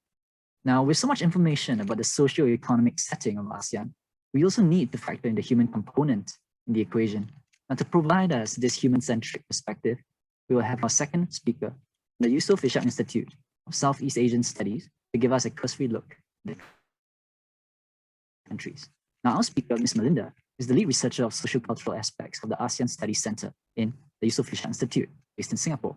Now, with so much information about the socio-economic setting of ASEAN, we also need to factor in the human component in the equation. Now, to provide us this human-centric perspective, we will have our second speaker, the Yusof Ishak Institute of Southeast Asian Studies, to give us a cursory look at the countries. Now, our speaker, Ms. Melinda, is the lead researcher of socio-cultural aspects of the ASEAN Studies Center in the Yusof Ishak Institute, based in Singapore.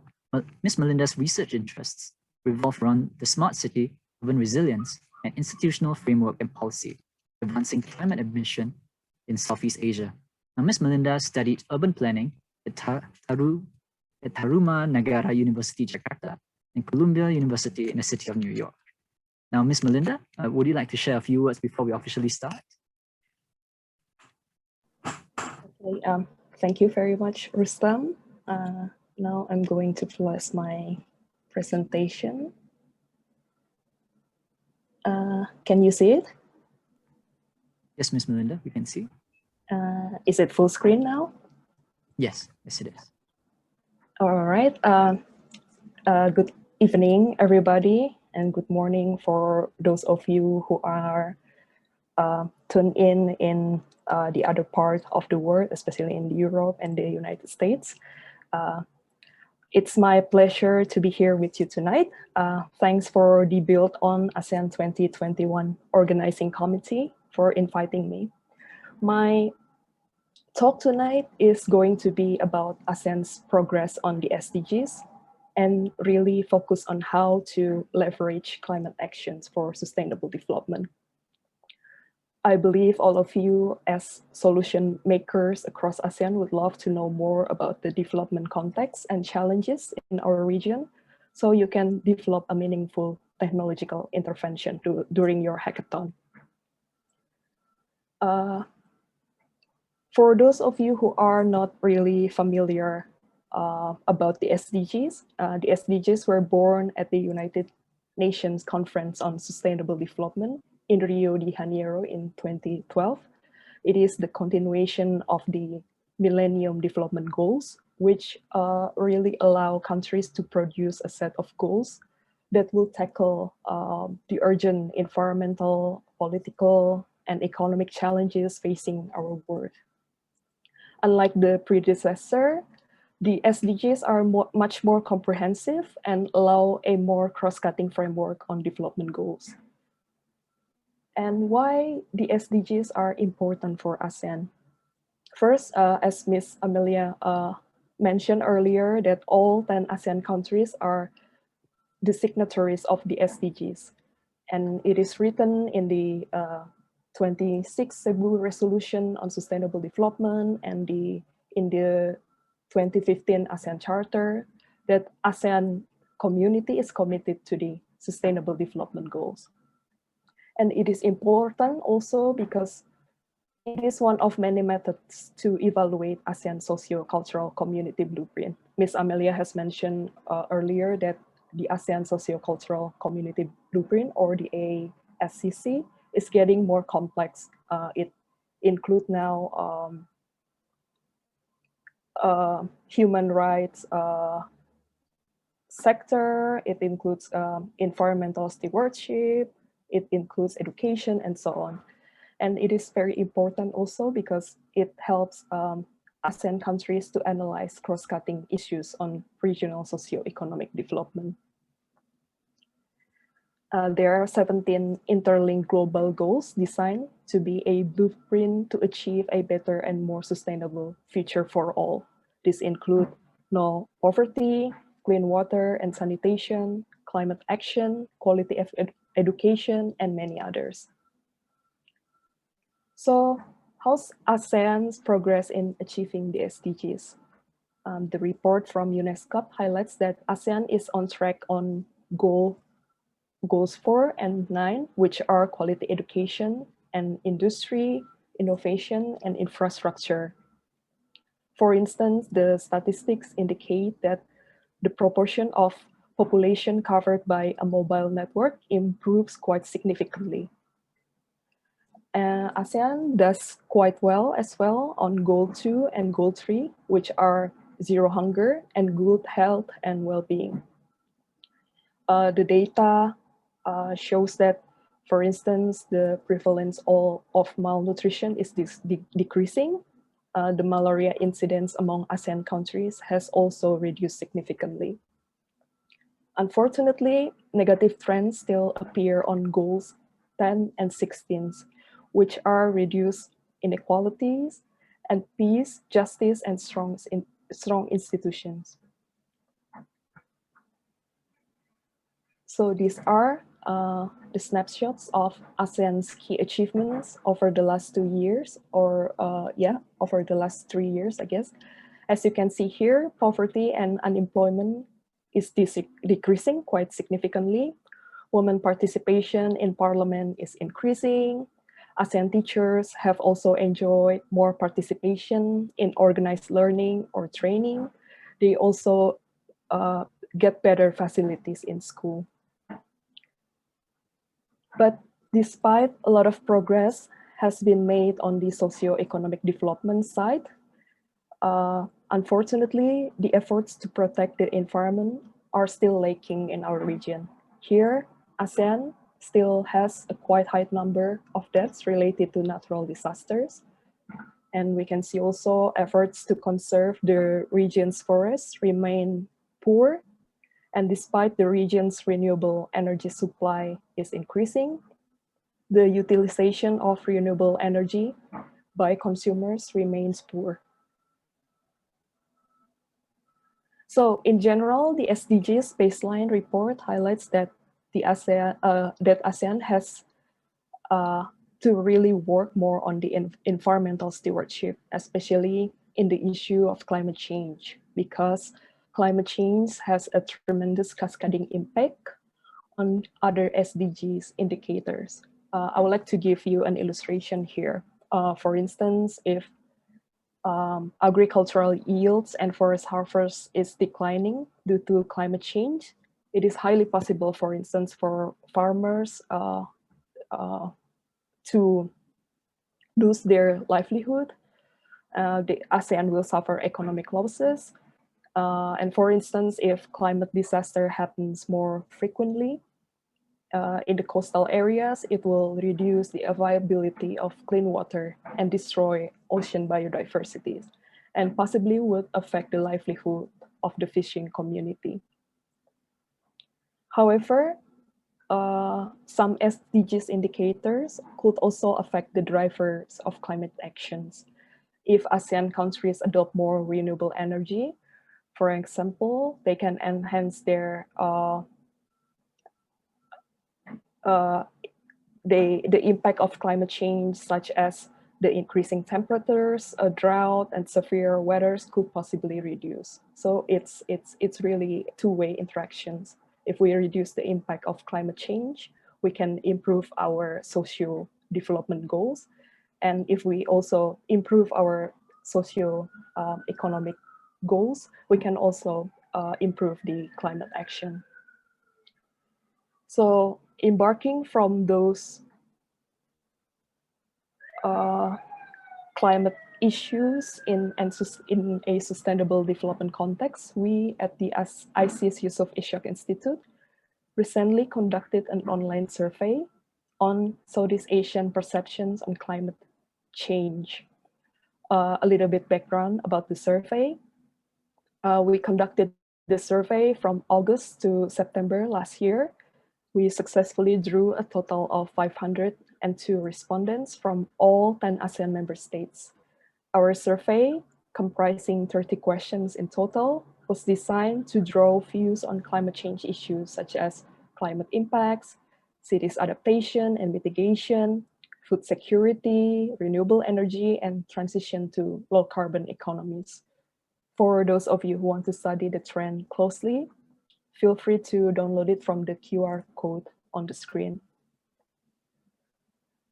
Ms. Melinda's research interests revolve around the smart city, urban resilience, and institutional framework and policy, advancing climate ambition in Southeast Asia. Now, Ms. Melinda studied urban planning at Taruma Nagara University, Jakarta, and Columbia University in the city of New York. Now, Ms. Melinda, would you like to share a few words before we officially start? Okay, thank you very much, Rustam. Now I'm going to place my presentation. Can you see it? Yes, Ms. Melinda, we can see. Is it full screen now? Yes, yes it is. All right. Good evening, everybody, and good morning for those of you who are tuned in the other part of the world, especially in Europe and the United States. It's my pleasure to be here with you tonight. Thanks for the Build on ASEAN 2021 Organizing Committee for inviting me. My talk tonight is going to be about ASEAN's progress on the SDGs and really focus on how to leverage climate actions for sustainable development. I believe all of you as solution makers across ASEAN would love to know more about the development context and challenges in our region, so you can develop a meaningful technological intervention during your hackathon. For those of you who are not really familiar about the SDGs were born at the United Nations Conference on Sustainable Development in Rio de Janeiro in 2012. It is the continuation of the Millennium Development Goals, which really allow countries to produce a set of goals that will tackle the urgent environmental, political, and economic challenges facing our world. Unlike the predecessor, the SDGs are much more comprehensive and allow a more cross-cutting framework on development goals. And why the SDGs are important for ASEAN. First, as Ms. Amelia mentioned earlier, that all 10 ASEAN countries are the signatories of the SDGs. And it is written in the 26th Cebu Resolution on Sustainable Development and in the 2015 ASEAN Charter that ASEAN community is committed to the Sustainable Development Goals. And it is important also because it is one of many methods to evaluate ASEAN socio-cultural community blueprint. Ms. Amelia has mentioned earlier that the ASEAN socio-cultural community blueprint, or the ASCC, is getting more complex. It includes now human rights sector, it includes environmental stewardship, it includes education, and so on. And it is very important also because it helps ASEAN countries to analyze cross-cutting issues on regional socio-economic development. There are 17 interlinked global goals designed to be a blueprint to achieve a better and more sustainable future for all. These include no poverty, clean water and sanitation, climate action, quality of education, and many others. So how's ASEAN's progress in achieving the SDGs? The report from UNESCO highlights that ASEAN is on track on goals 4 and 9, which are quality education and industry, innovation, and infrastructure. For instance, the statistics indicate that the proportion of population covered by a mobile network improves quite significantly. ASEAN does quite well as well on Goal 2 and Goal 3, which are zero hunger and good health and well-being. The data shows that, for instance, the prevalence of malnutrition is decreasing. The malaria incidence among ASEAN countries has also reduced significantly. Unfortunately, negative trends still appear on goals 10 and 16, which are reduce inequalities and peace, justice, and strong institutions. So these are the snapshots of ASEAN's key achievements over the last 2 years, or over the last 3 years, I guess. As you can see here, poverty and unemployment is decreasing quite significantly. Women participation in parliament is increasing. ASEAN teachers have also enjoyed more participation in organized learning or training. They also get better facilities in school. But despite a lot of progress has been made on the socio-economic development side, unfortunately, the efforts to protect the environment are still lacking in our region. Here, ASEAN still has a quite high number of deaths related to natural disasters. And we can see also efforts to conserve the region's forests remain poor. And despite the region's renewable energy supply is increasing, the utilization of renewable energy by consumers remains poor. So in general, the SDGs baseline report highlights that ASEAN has to really work more on the environmental stewardship, especially in the issue of climate change, because climate change has a tremendous cascading impact on other SDGs indicators. I would like to give you an illustration here. For instance, if agricultural yields and forest harvest is declining due to climate change, it is highly possible, for instance, for farmers to lose their livelihood. The ASEAN will suffer economic losses. And for instance, if climate disaster happens more frequently in the coastal areas, it will reduce the availability of clean water and destroy ocean biodiversity, and possibly would affect the livelihood of the fishing community. However, some SDGs indicators could also affect the drivers of climate actions. If ASEAN countries adopt more renewable energy, for example, they can enhance their the impact of climate change, such as the increasing temperatures, a drought, and severe weathers could possibly reduce. So it's really two-way interactions. If we reduce the impact of climate change, we can improve our socio-development goals. And if we also improve our socio-economic goals, we can also improve the climate action. So embarking from those climate issues in a sustainable development context, we at the ICS Yusof Ishak Institute recently conducted an online survey on Southeast Asian perceptions on climate change. A little bit background about the survey. We conducted the survey from August to September last year. We successfully drew a total of 502 respondents from all 10 ASEAN member states. Our survey, comprising 30 questions in total, was designed to draw views on climate change issues such as climate impacts, cities adaptation and mitigation, food security, renewable energy, and transition to low carbon economies. For those of you who want to study the trend closely, feel free to download it from the QR code on the screen.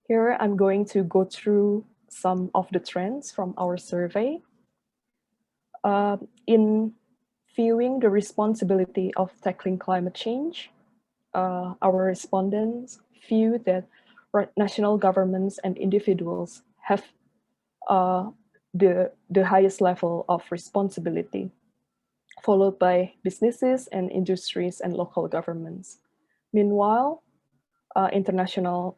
Here, I'm going to go through some of the trends from our survey. In viewing the responsibility of tackling climate change, our respondents view that national governments and individuals have the highest level of responsibility, followed by businesses and industries and local governments. Meanwhile, international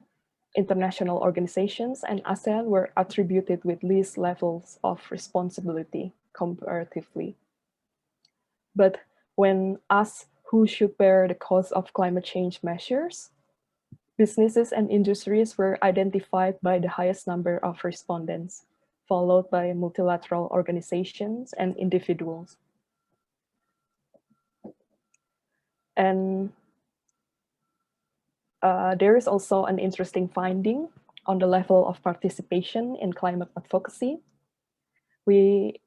organizations and ASEAN were attributed with least levels of responsibility comparatively. But when asked who should bear the cost of climate change measures. Businesses and industries were identified by the highest number of respondents, followed by multilateral organizations and individuals. And there is also an interesting finding on the level of participation in climate advocacy. We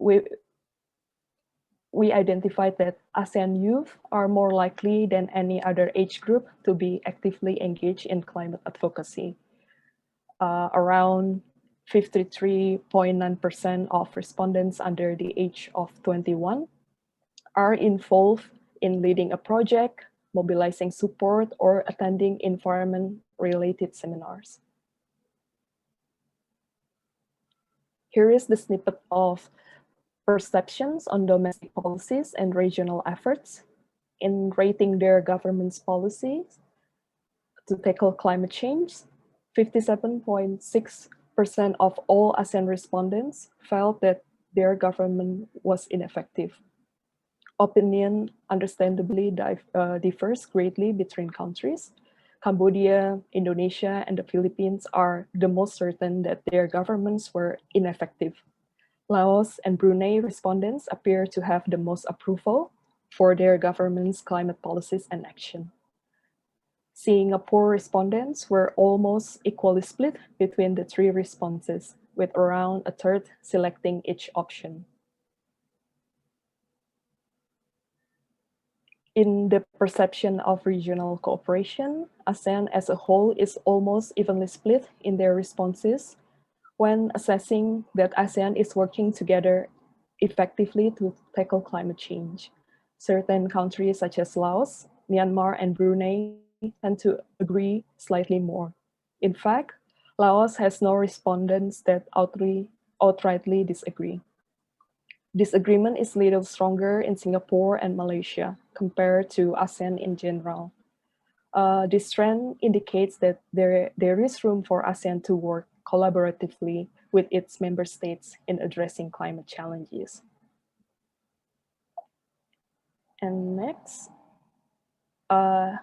identified that ASEAN youth are more likely than any other age group to be actively engaged in climate advocacy. Around 53.9% of respondents under the age of 21 are involved in leading a project, mobilizing support, or attending environment-related seminars. Here is the snippet of perceptions on domestic policies and regional efforts in rating their government's policies to tackle climate change. 57.6% of all ASEAN respondents felt that their government was ineffective. Opinion understandably differs greatly between countries. Cambodia, Indonesia, and the Philippines are the most certain that their governments were ineffective. Laos and Brunei respondents appear to have the most approval for their government's climate policies and action. Singapore respondents were almost equally split between the three responses, with around a third selecting each option. In the perception of regional cooperation, ASEAN as a whole is almost evenly split in their responses when assessing that ASEAN is working together effectively to tackle climate change. Certain countries such as Laos, Myanmar, and Brunei tend to agree slightly more. In fact, Laos has no respondents that outrightly disagree. Disagreement is little stronger in Singapore and Malaysia compared to ASEAN in general. This trend indicates that there is room for ASEAN to work collaboratively with its member states in addressing climate challenges. And next, the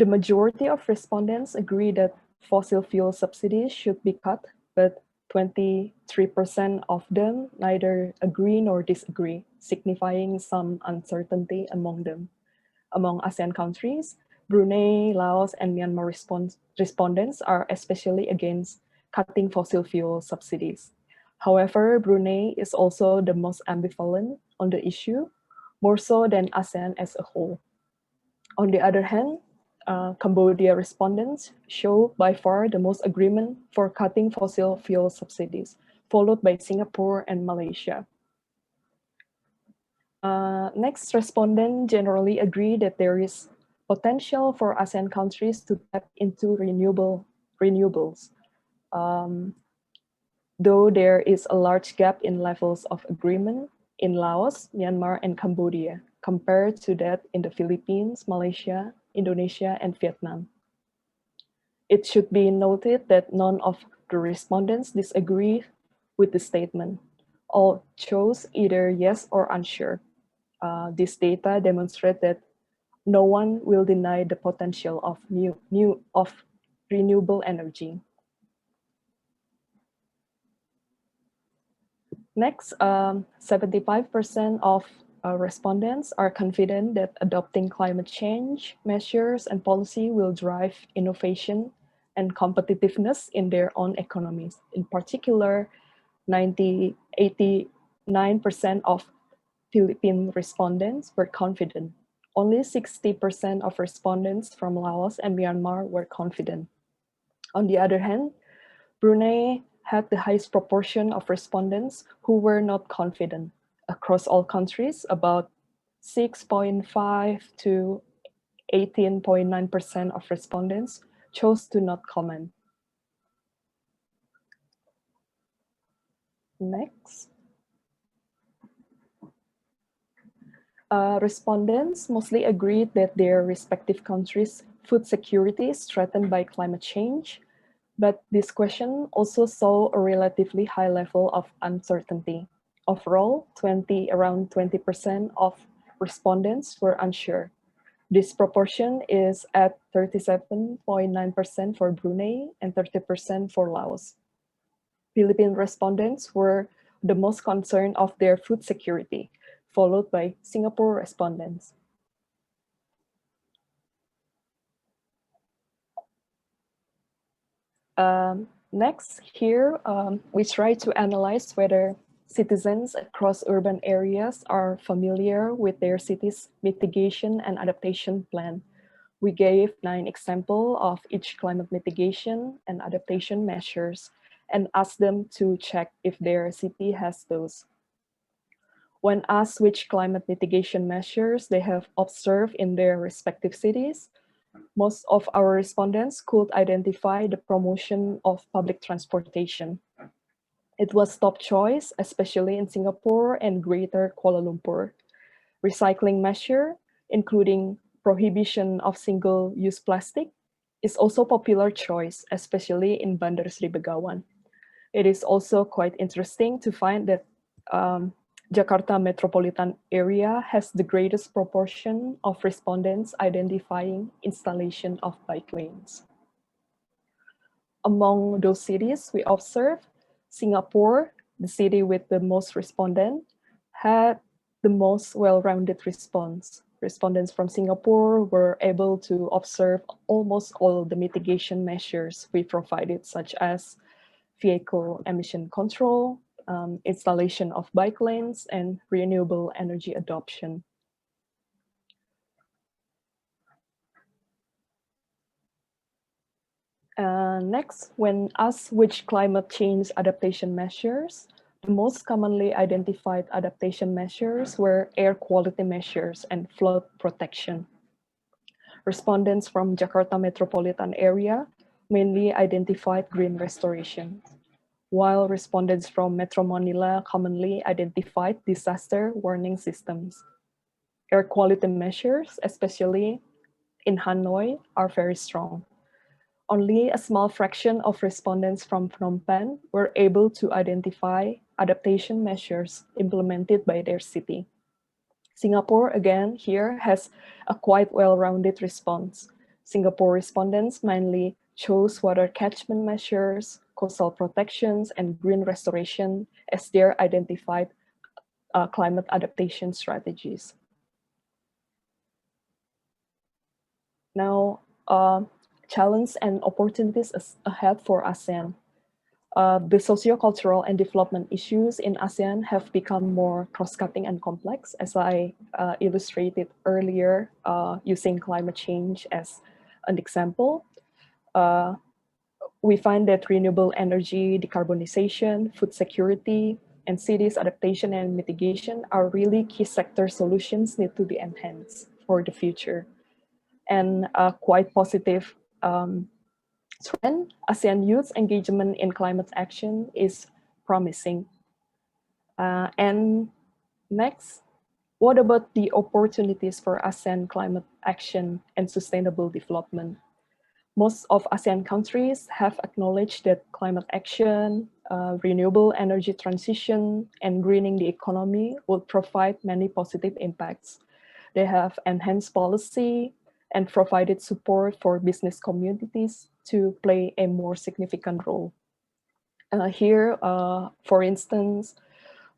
majority of respondents agree that fossil fuel subsidies should be cut, but 23% of them neither agree nor disagree, signifying some uncertainty among them. Among ASEAN countries, Brunei, Laos, and Myanmar respondents are especially against cutting fossil fuel subsidies. However, Brunei is also the most ambivalent on the issue, more so than ASEAN as a whole. On the other hand, Cambodia respondents show by far the most agreement for cutting fossil fuel subsidies, followed by Singapore and Malaysia. Next, respondents generally agree that there is potential for ASEAN countries to tap into renewables, though there is a large gap in levels of agreement in Laos, Myanmar, and Cambodia, compared to that in the Philippines, Malaysia, Indonesia, and Vietnam. It should be noted that none of the respondents disagree with the statement. All chose either yes or unsure. This data demonstrate that no one will deny the potential of renewable energy. Next, 75% of respondents are confident that adopting climate change measures and policy will drive innovation and competitiveness in their own economies. In particular, 89% of Philippine respondents were confident. Only 60% of respondents from Laos and Myanmar were confident. On the other hand, Brunei had the highest proportion of respondents who were not confident. Across all countries, about 6.5 to 18.9% of respondents chose to not comment. Next. Respondents mostly agreed that their respective countries' food security is threatened by climate change, but this question also saw a relatively high level of uncertainty. Overall, around 20% of respondents were unsure. This proportion is at 37.9% for Brunei and 30% for Laos. Philippine respondents were the most concerned of their food security, followed by Singapore respondents. Next, here, we try to analyze whether citizens across urban areas are familiar with their city's mitigation and adaptation plan. We gave 9 examples of each climate mitigation and adaptation measures and asked them to check if their city has those. When asked which climate mitigation measures they have observed in their respective cities, most of our respondents could identify the promotion of public transportation. It was top choice, especially in Singapore and Greater Kuala Lumpur. Recycling measure, including prohibition of single-use plastic, is also popular choice, especially in Bandar Sri Begawan. It is also quite interesting to find that Jakarta metropolitan area has the greatest proportion of respondents identifying installation of bike lanes. Among those cities we observed, Singapore, the city with the most respondents, had the most well-rounded response. Respondents from Singapore were able to observe almost all the mitigation measures we provided, such as vehicle emission control, installation of bike lanes, and renewable energy adoption. Next, when asked which climate change adaptation measures, the most commonly identified adaptation measures were air quality measures and flood protection. Respondents from Jakarta metropolitan area mainly identified green restoration, while respondents from Metro Manila commonly identified disaster warning systems. Air quality measures, especially in Hanoi, are very strong. Only a small fraction of respondents from Phnom Penh were able to identify adaptation measures implemented by their city. Singapore, again, here has a quite well-rounded response. Singapore respondents mainly chose water catchment measures, coastal protections, and green restoration as their identified climate adaptation strategies. Now, challenges and opportunities ahead for ASEAN. The socio-cultural and development issues in ASEAN have become more cross-cutting and complex, as I illustrated earlier, using climate change as an example. We find that renewable energy, decarbonization, food security, and cities adaptation and mitigation are really key sector solutions need to be enhanced for the future. And a quite positive trend, ASEAN youth engagement in climate action is promising. And next, what about the opportunities for ASEAN climate action and sustainable development? Most of ASEAN countries have acknowledged that climate action, renewable energy transition, and greening the economy will provide many positive impacts. They have enhanced policy and provided support for business communities to play a more significant role. Here, for instance,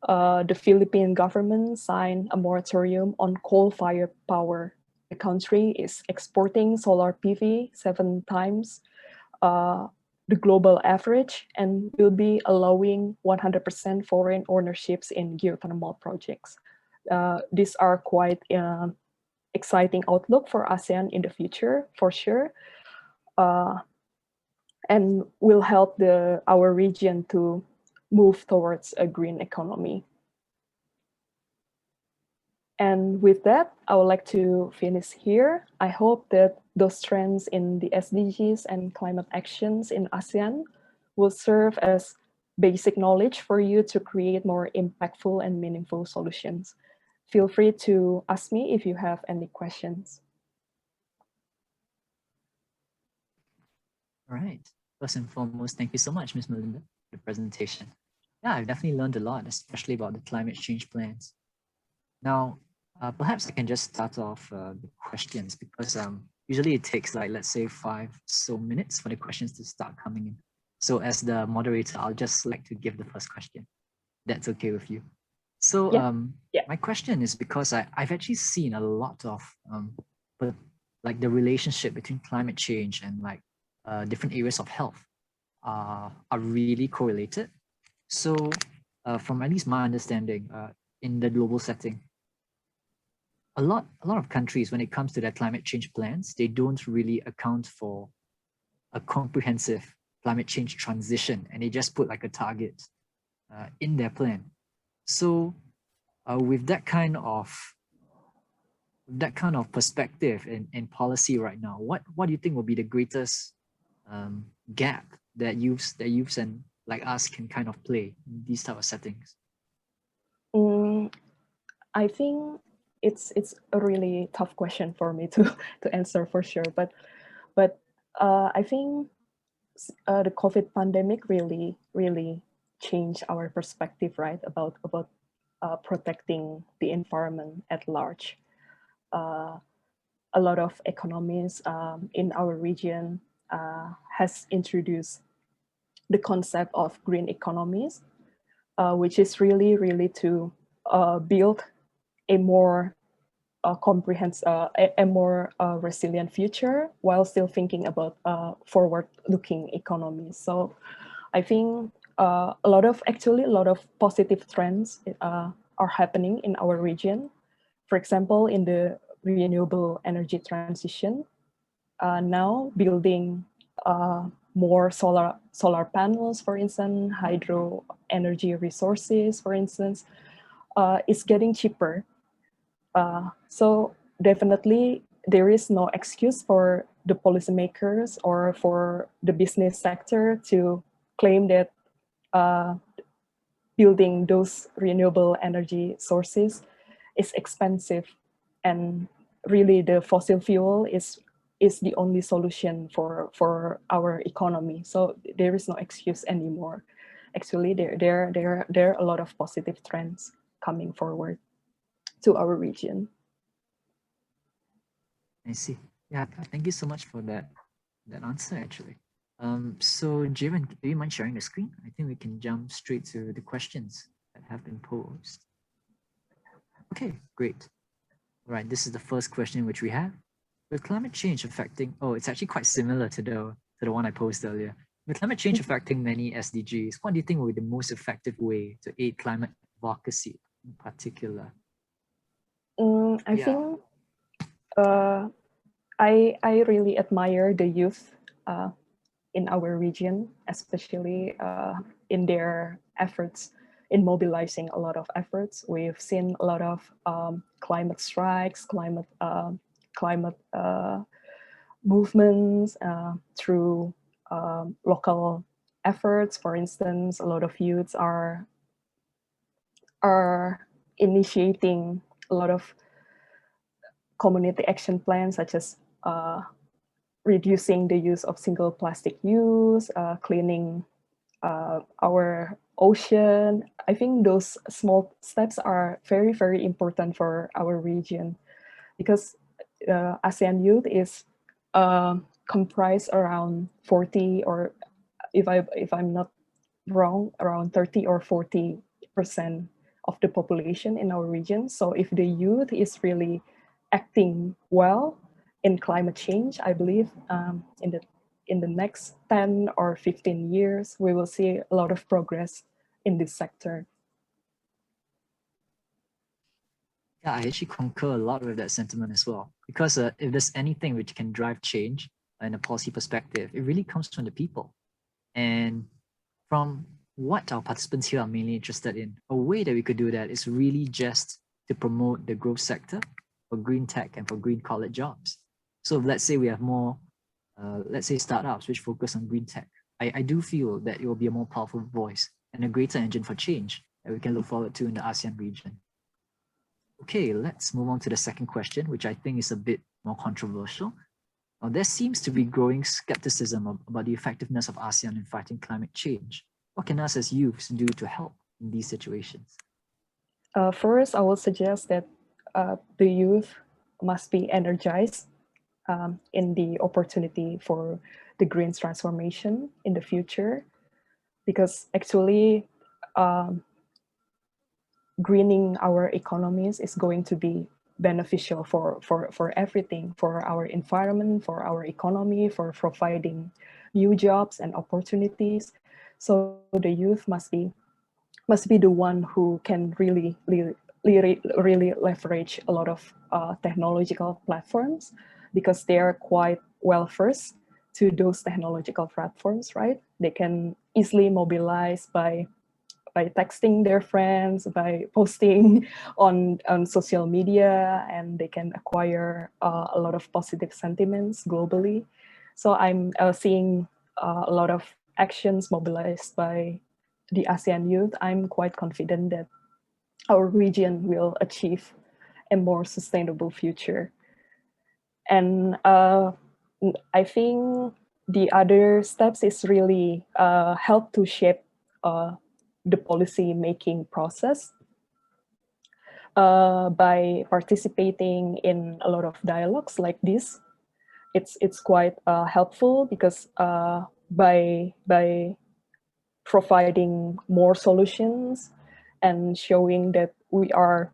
the Philippine government signed a moratorium on coal-fired power. The country is exporting solar PV 7 times the global average and will be allowing 100% foreign ownerships in geothermal projects. These are quite exciting outlook for ASEAN in the future, for sure, and will help our region to move towards a green economy. And with that, I would like to finish here. I hope that those trends in the SDGs and climate actions in ASEAN will serve as basic knowledge for you to create more impactful and meaningful solutions. Feel free to ask me if you have any questions. All right. First and foremost, thank you so much, Ms. Melinda, for the presentation. Yeah, I've definitely learned a lot, especially about the climate change plans. Now, Perhaps I can just start off the questions because usually it takes like, let's say 5 so minutes for the questions to start coming in. So as the moderator, I'll just like to give the first question. That's okay with you. So Yeah. my question is because I've actually seen a lot of but like the relationship between climate change and like different areas of health are really correlated. So from at least my understanding in the global setting, a lot of countries, when it comes to their climate change plans, they don't really account for a comprehensive climate change transition, and they just put like a target in their plan. So with that kind of perspective in policy right now, what do you think will be the greatest gap that youths and like us can kind of play in these type of settings? I think it's a really tough question for me to answer for sure. But I think the COVID pandemic really changed our perspective, right, about protecting the environment at large. A lot of economies in our region has introduced the concept of green economies, which is really to build a more comprehensive, a more resilient future while still thinking about forward-looking economies. So I think a lot of positive trends are happening in our region. For example, in the renewable energy transition, now building more solar panels, for instance, hydro energy resources, for instance, is getting cheaper. So definitely there is no excuse for the policymakers or for the business sector to claim that building those renewable energy sources is expensive, and really the fossil fuel is the only solution for our economy. So there is no excuse anymore. Actually, there are a lot of positive trends coming forward to our region. I see. Yeah, thank you so much for that answer actually. So Jiren, do you mind sharing the screen? I think we can jump straight to the questions that have been posed. Okay, great. All right, this is the first question which we have. With climate change affecting, oh, it's actually quite similar to the one I posed earlier. With climate change affecting many SDGs, what do you think will be the most effective way to aid climate advocacy in particular? I think I really admire the youth in our region, especially in their efforts in mobilizing a lot of efforts. We've seen a lot of climate strikes, climate movements through local efforts. For instance, a lot of youths are initiating a lot of community action plans, such as reducing the use of single plastic use, cleaning our ocean. I think those small steps are very important for our region, because ASEAN youth is comprised around 40, or if I'm not wrong, around 30 or 40% of the population in our region. So if the youth is really acting well in climate change, I believe in the next 10 or 15 years, we will see a lot of progress in this sector. Yeah, I actually concur a lot with that sentiment as well. Because if there's anything which can drive change in a policy perspective, it really comes from the people. And from what our participants here are mainly interested in, a way that we could do that is really just to promote the growth sector for green tech and for green collar jobs. So let's say we have more, let's say startups which focus on green tech. I do feel that it will be a more powerful voice and a greater engine for change that we can look forward to in the ASEAN region. Okay, let's move on to the second question, which I think is a bit more controversial. Now, there seems to be growing skepticism about the effectiveness of ASEAN in fighting climate change. What can us as youths do to help in these situations? First, I will suggest that the youth must be energized in the opportunity for the green transformation in the future, because actually greening our economies is going to be beneficial for everything, for our environment, for our economy, for providing new jobs and opportunities. So the youth must be the one who can really leverage a lot of technological platforms, because they are quite well versed to those technological platforms, right? They can easily mobilize by texting their friends, by posting on social media, and they can acquire a lot of positive sentiments globally. So I'm seeing a lot of actions mobilized by the ASEAN youth. I'm quite confident that our region will achieve a more sustainable future. And I think the other steps is really help to shape the policy making process by participating in a lot of dialogues like this. It's quite helpful, because by providing more solutions and showing that we are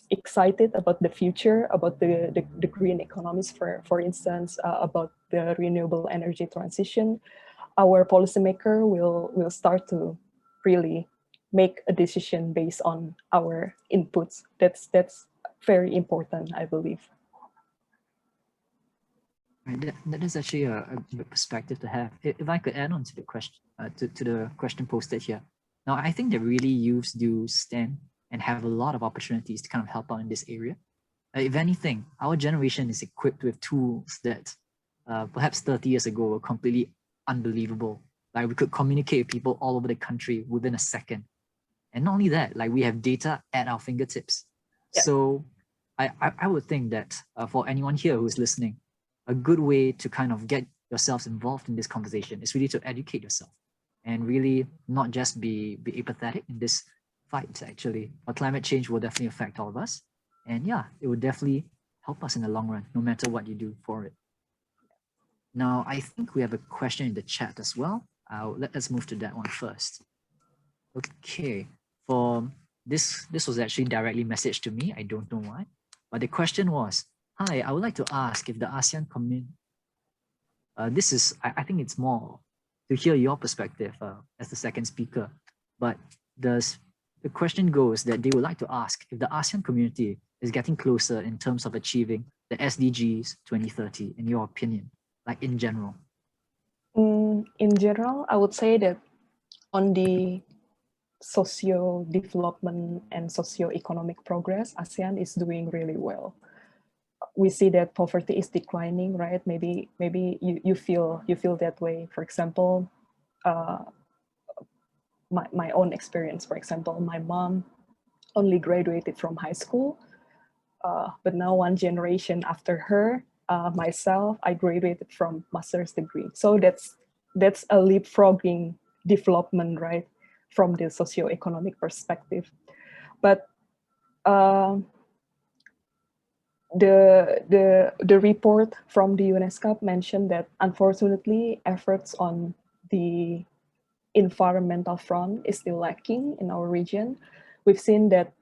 excited about the future, about the green economies, for instance, about the renewable energy transition, our policymaker will start to really make a decision based on our inputs. That's very important, I believe. Right, that is actually a good perspective to have. If I could add on to the question, to the question posted here. Now, I think that really youths do stand and have a lot of opportunities to kind of help out in this area. If anything, our generation is equipped with tools that perhaps 30 years ago were completely unbelievable. Like, we could communicate with people all over the country within a second. And not only that, like, we have data at our fingertips. Yeah. So I would think that for anyone here who's listening, a good way to kind of get yourselves involved in this conversation is really to educate yourself and really not just be apathetic in this fight, actually. But climate change will definitely affect all of us. And yeah, it will definitely help us in the long run, no matter what you do for it. Now, I think we have a question in the chat as well. Let's move to that one first. Okay, for this was actually directly messaged to me. I don't know why, but the question was, hi, I would like to ask if the ASEAN community, this is, I think it's more to hear your perspective as the second speaker, but the question goes that they would like to ask if the ASEAN community is getting closer in terms of achieving the SDGs 2030, in your opinion, like in general. In general, I would say that on the socio-development and socio-economic progress, ASEAN is doing really well. We see that poverty is declining, right? Maybe you feel that way. For example, my own experience, for example, my mom only graduated from high school, but now one generation after her, myself, I graduated from master's degree. So that's a leapfrogging development, right, from the socio-economic perspective. But the report from the UNESCO mentioned that unfortunately efforts on the environmental front is still lacking in our region. We've seen that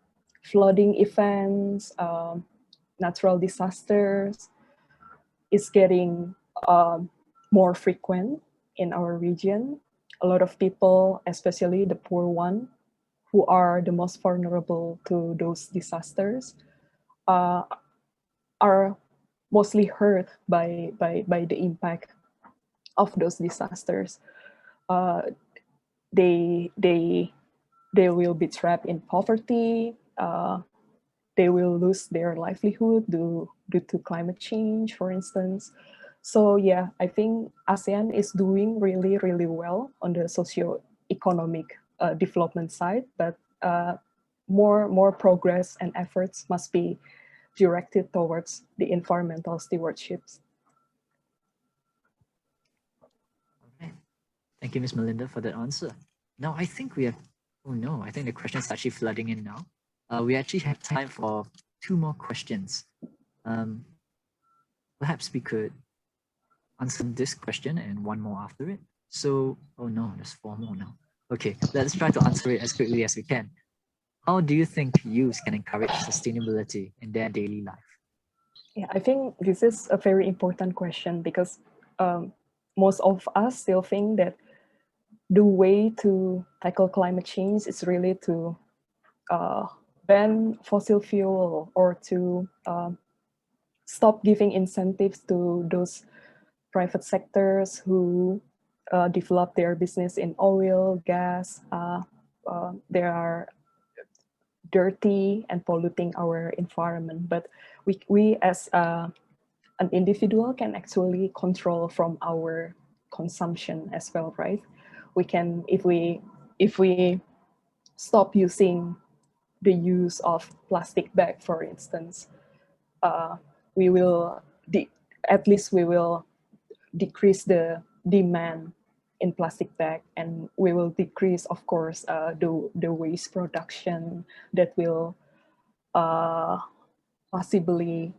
flooding events, natural disasters is getting more frequent in our region. A lot of people, especially the poor one, who are the most vulnerable to those disasters, are mostly hurt by the impact of those disasters. They will be trapped in poverty. They will lose their livelihood due to climate change, for instance. So yeah, I think ASEAN is doing really, really well on the socio-economic development side, but more progress and efforts must be directed towards the environmental stewardships. Okay. Thank you, Ms. Melinda, for that answer. Now, I think we have, oh no, I think the question is actually flooding in now. We actually have time for 2 more questions. Perhaps we could answer this question and 1 more after it. So, oh no, there's 4 more now. Okay, let's try to answer it as quickly as we can. How do you think youth can encourage sustainability in their daily life? Yeah, I think this is a very important question because most of us still think that the way to tackle climate change is really to ban fossil fuel or to stop giving incentives to those private sectors who develop their business in oil, gas. They are dirty and polluting our environment. But we as an individual can actually control from our consumption as well, right? We can, if we stop using the use of plastic bag, for instance, we will at least we will decrease the demand in plastic bag, and we will decrease, of course, the waste production that will possibly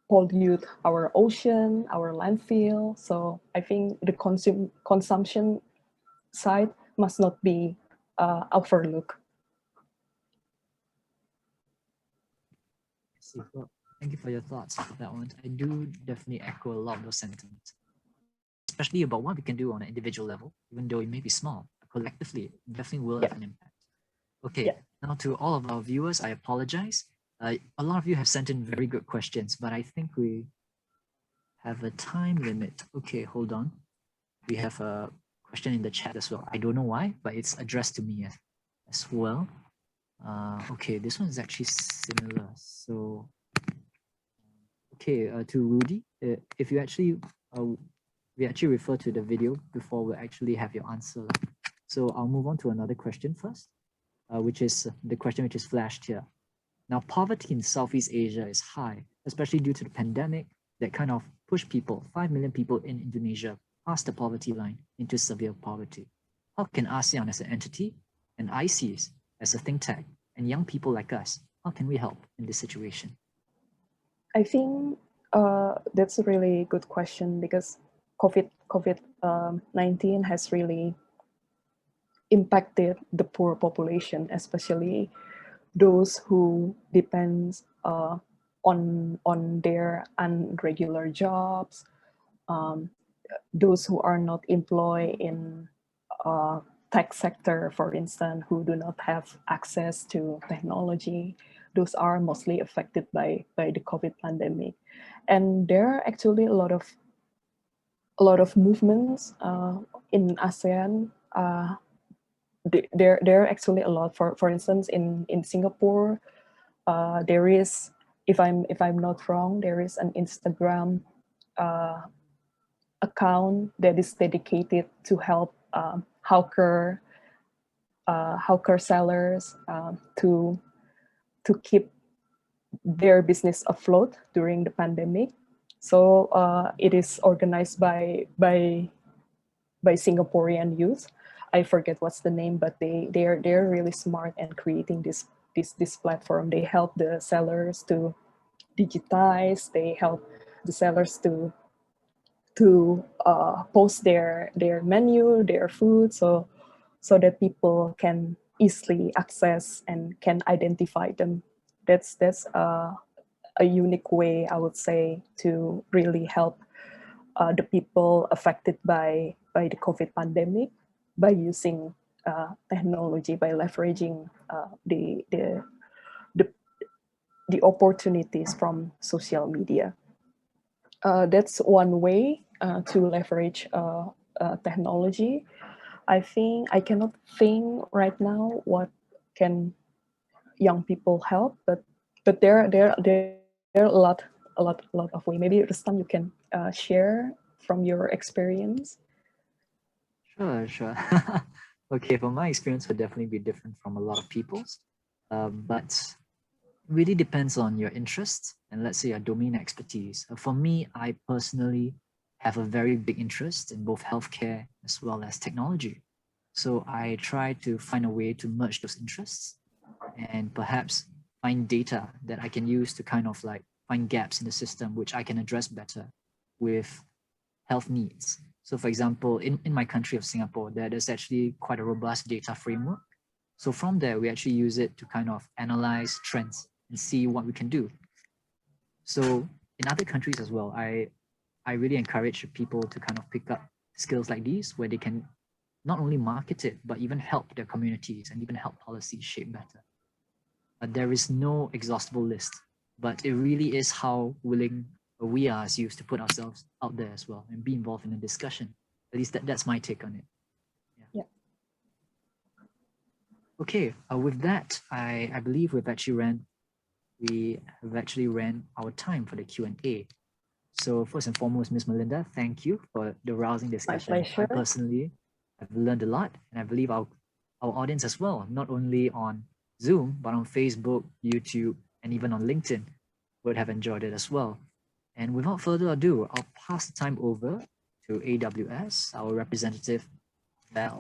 pollute our ocean, our landfill. So I think the consumption side must not be overlooked. Well, thank you for your thoughts on that one. I do definitely echo a lot of those sentiments, especially about what we can do on an individual level, even though it may be small. Collectively, it definitely will have an impact. Okay, now to all of our viewers, I apologize. A lot of you have sent in very good questions, but I think we have a time limit. Okay, hold on. We have a question in the chat as well. I don't know why, but it's addressed to me as well. Okay, this one is actually similar. So, okay, to Rudy, if you actually, we actually refer to the video before we actually have your answer. So I'll move on to another question first, which is the question which is flashed here. Now, poverty in Southeast Asia is high, especially due to the pandemic that kind of pushed people, 5 million people in Indonesia, past the poverty line into severe poverty. How can ASEAN as an entity and ICES as a think tank and young people like us, how can we help in this situation? I think that's a really good question because COVID-19 has really impacted the poor population, especially those who depend on their irregular jobs, those who are not employed in tech sector, for instance, who do not have access to technology. Those are mostly affected by the COVID pandemic. And there are actually a lot of movements in ASEAN. There are actually a lot. For instance, in Singapore, there is, if I'm not wrong, there is an Instagram account that is dedicated to help hawker sellers to keep their business afloat during the pandemic. So it is organized by Singaporean youth. I forget what's the name, but they're really smart and creating this platform. They help the sellers to digitize. They help the sellers to post their menu, their food, so that people can easily access and can identify them. That's a unique way, I would say, to really help the people affected by the COVID pandemic by using technology, by leveraging the opportunities from social media. That's one way to leverage technology. I think I cannot think right now what can young people help, but there are a lot of ways. Maybe Rustam, you can share from your experience. Sure. Okay, from my experience would definitely be different from a lot of people's, but really depends on your interests and let's say your domain expertise. For me, I personally have a very big interest in both healthcare as well as technology. So I try to find a way to merge those interests and perhaps find data that I can use to kind of like find gaps in the system, which I can address better with health needs. So for example, in my country of Singapore, there's actually quite a robust data framework. So from there, we actually use it to kind of analyze trends and see what we can do. So in other countries as well, I really encourage people to kind of pick up skills like these where they can not only market it, but even help their communities and even help policies shape better. There is no exhaustible list, but it really is how willing we are as youth to put ourselves out there as well and be involved in the discussion. At least that's my take on it. Yeah. Okay, with that, I believe we have actually ran our time for the Q&A. So first and foremost, Ms. Melinda, thank you for the rousing discussion. pleasure. I personally have learned a lot, and I believe our audience as well, not only on Zoom, but on Facebook, YouTube, and even on LinkedIn, would have enjoyed it as well. And without further ado, I'll pass the time over to AWS, our representative, Val.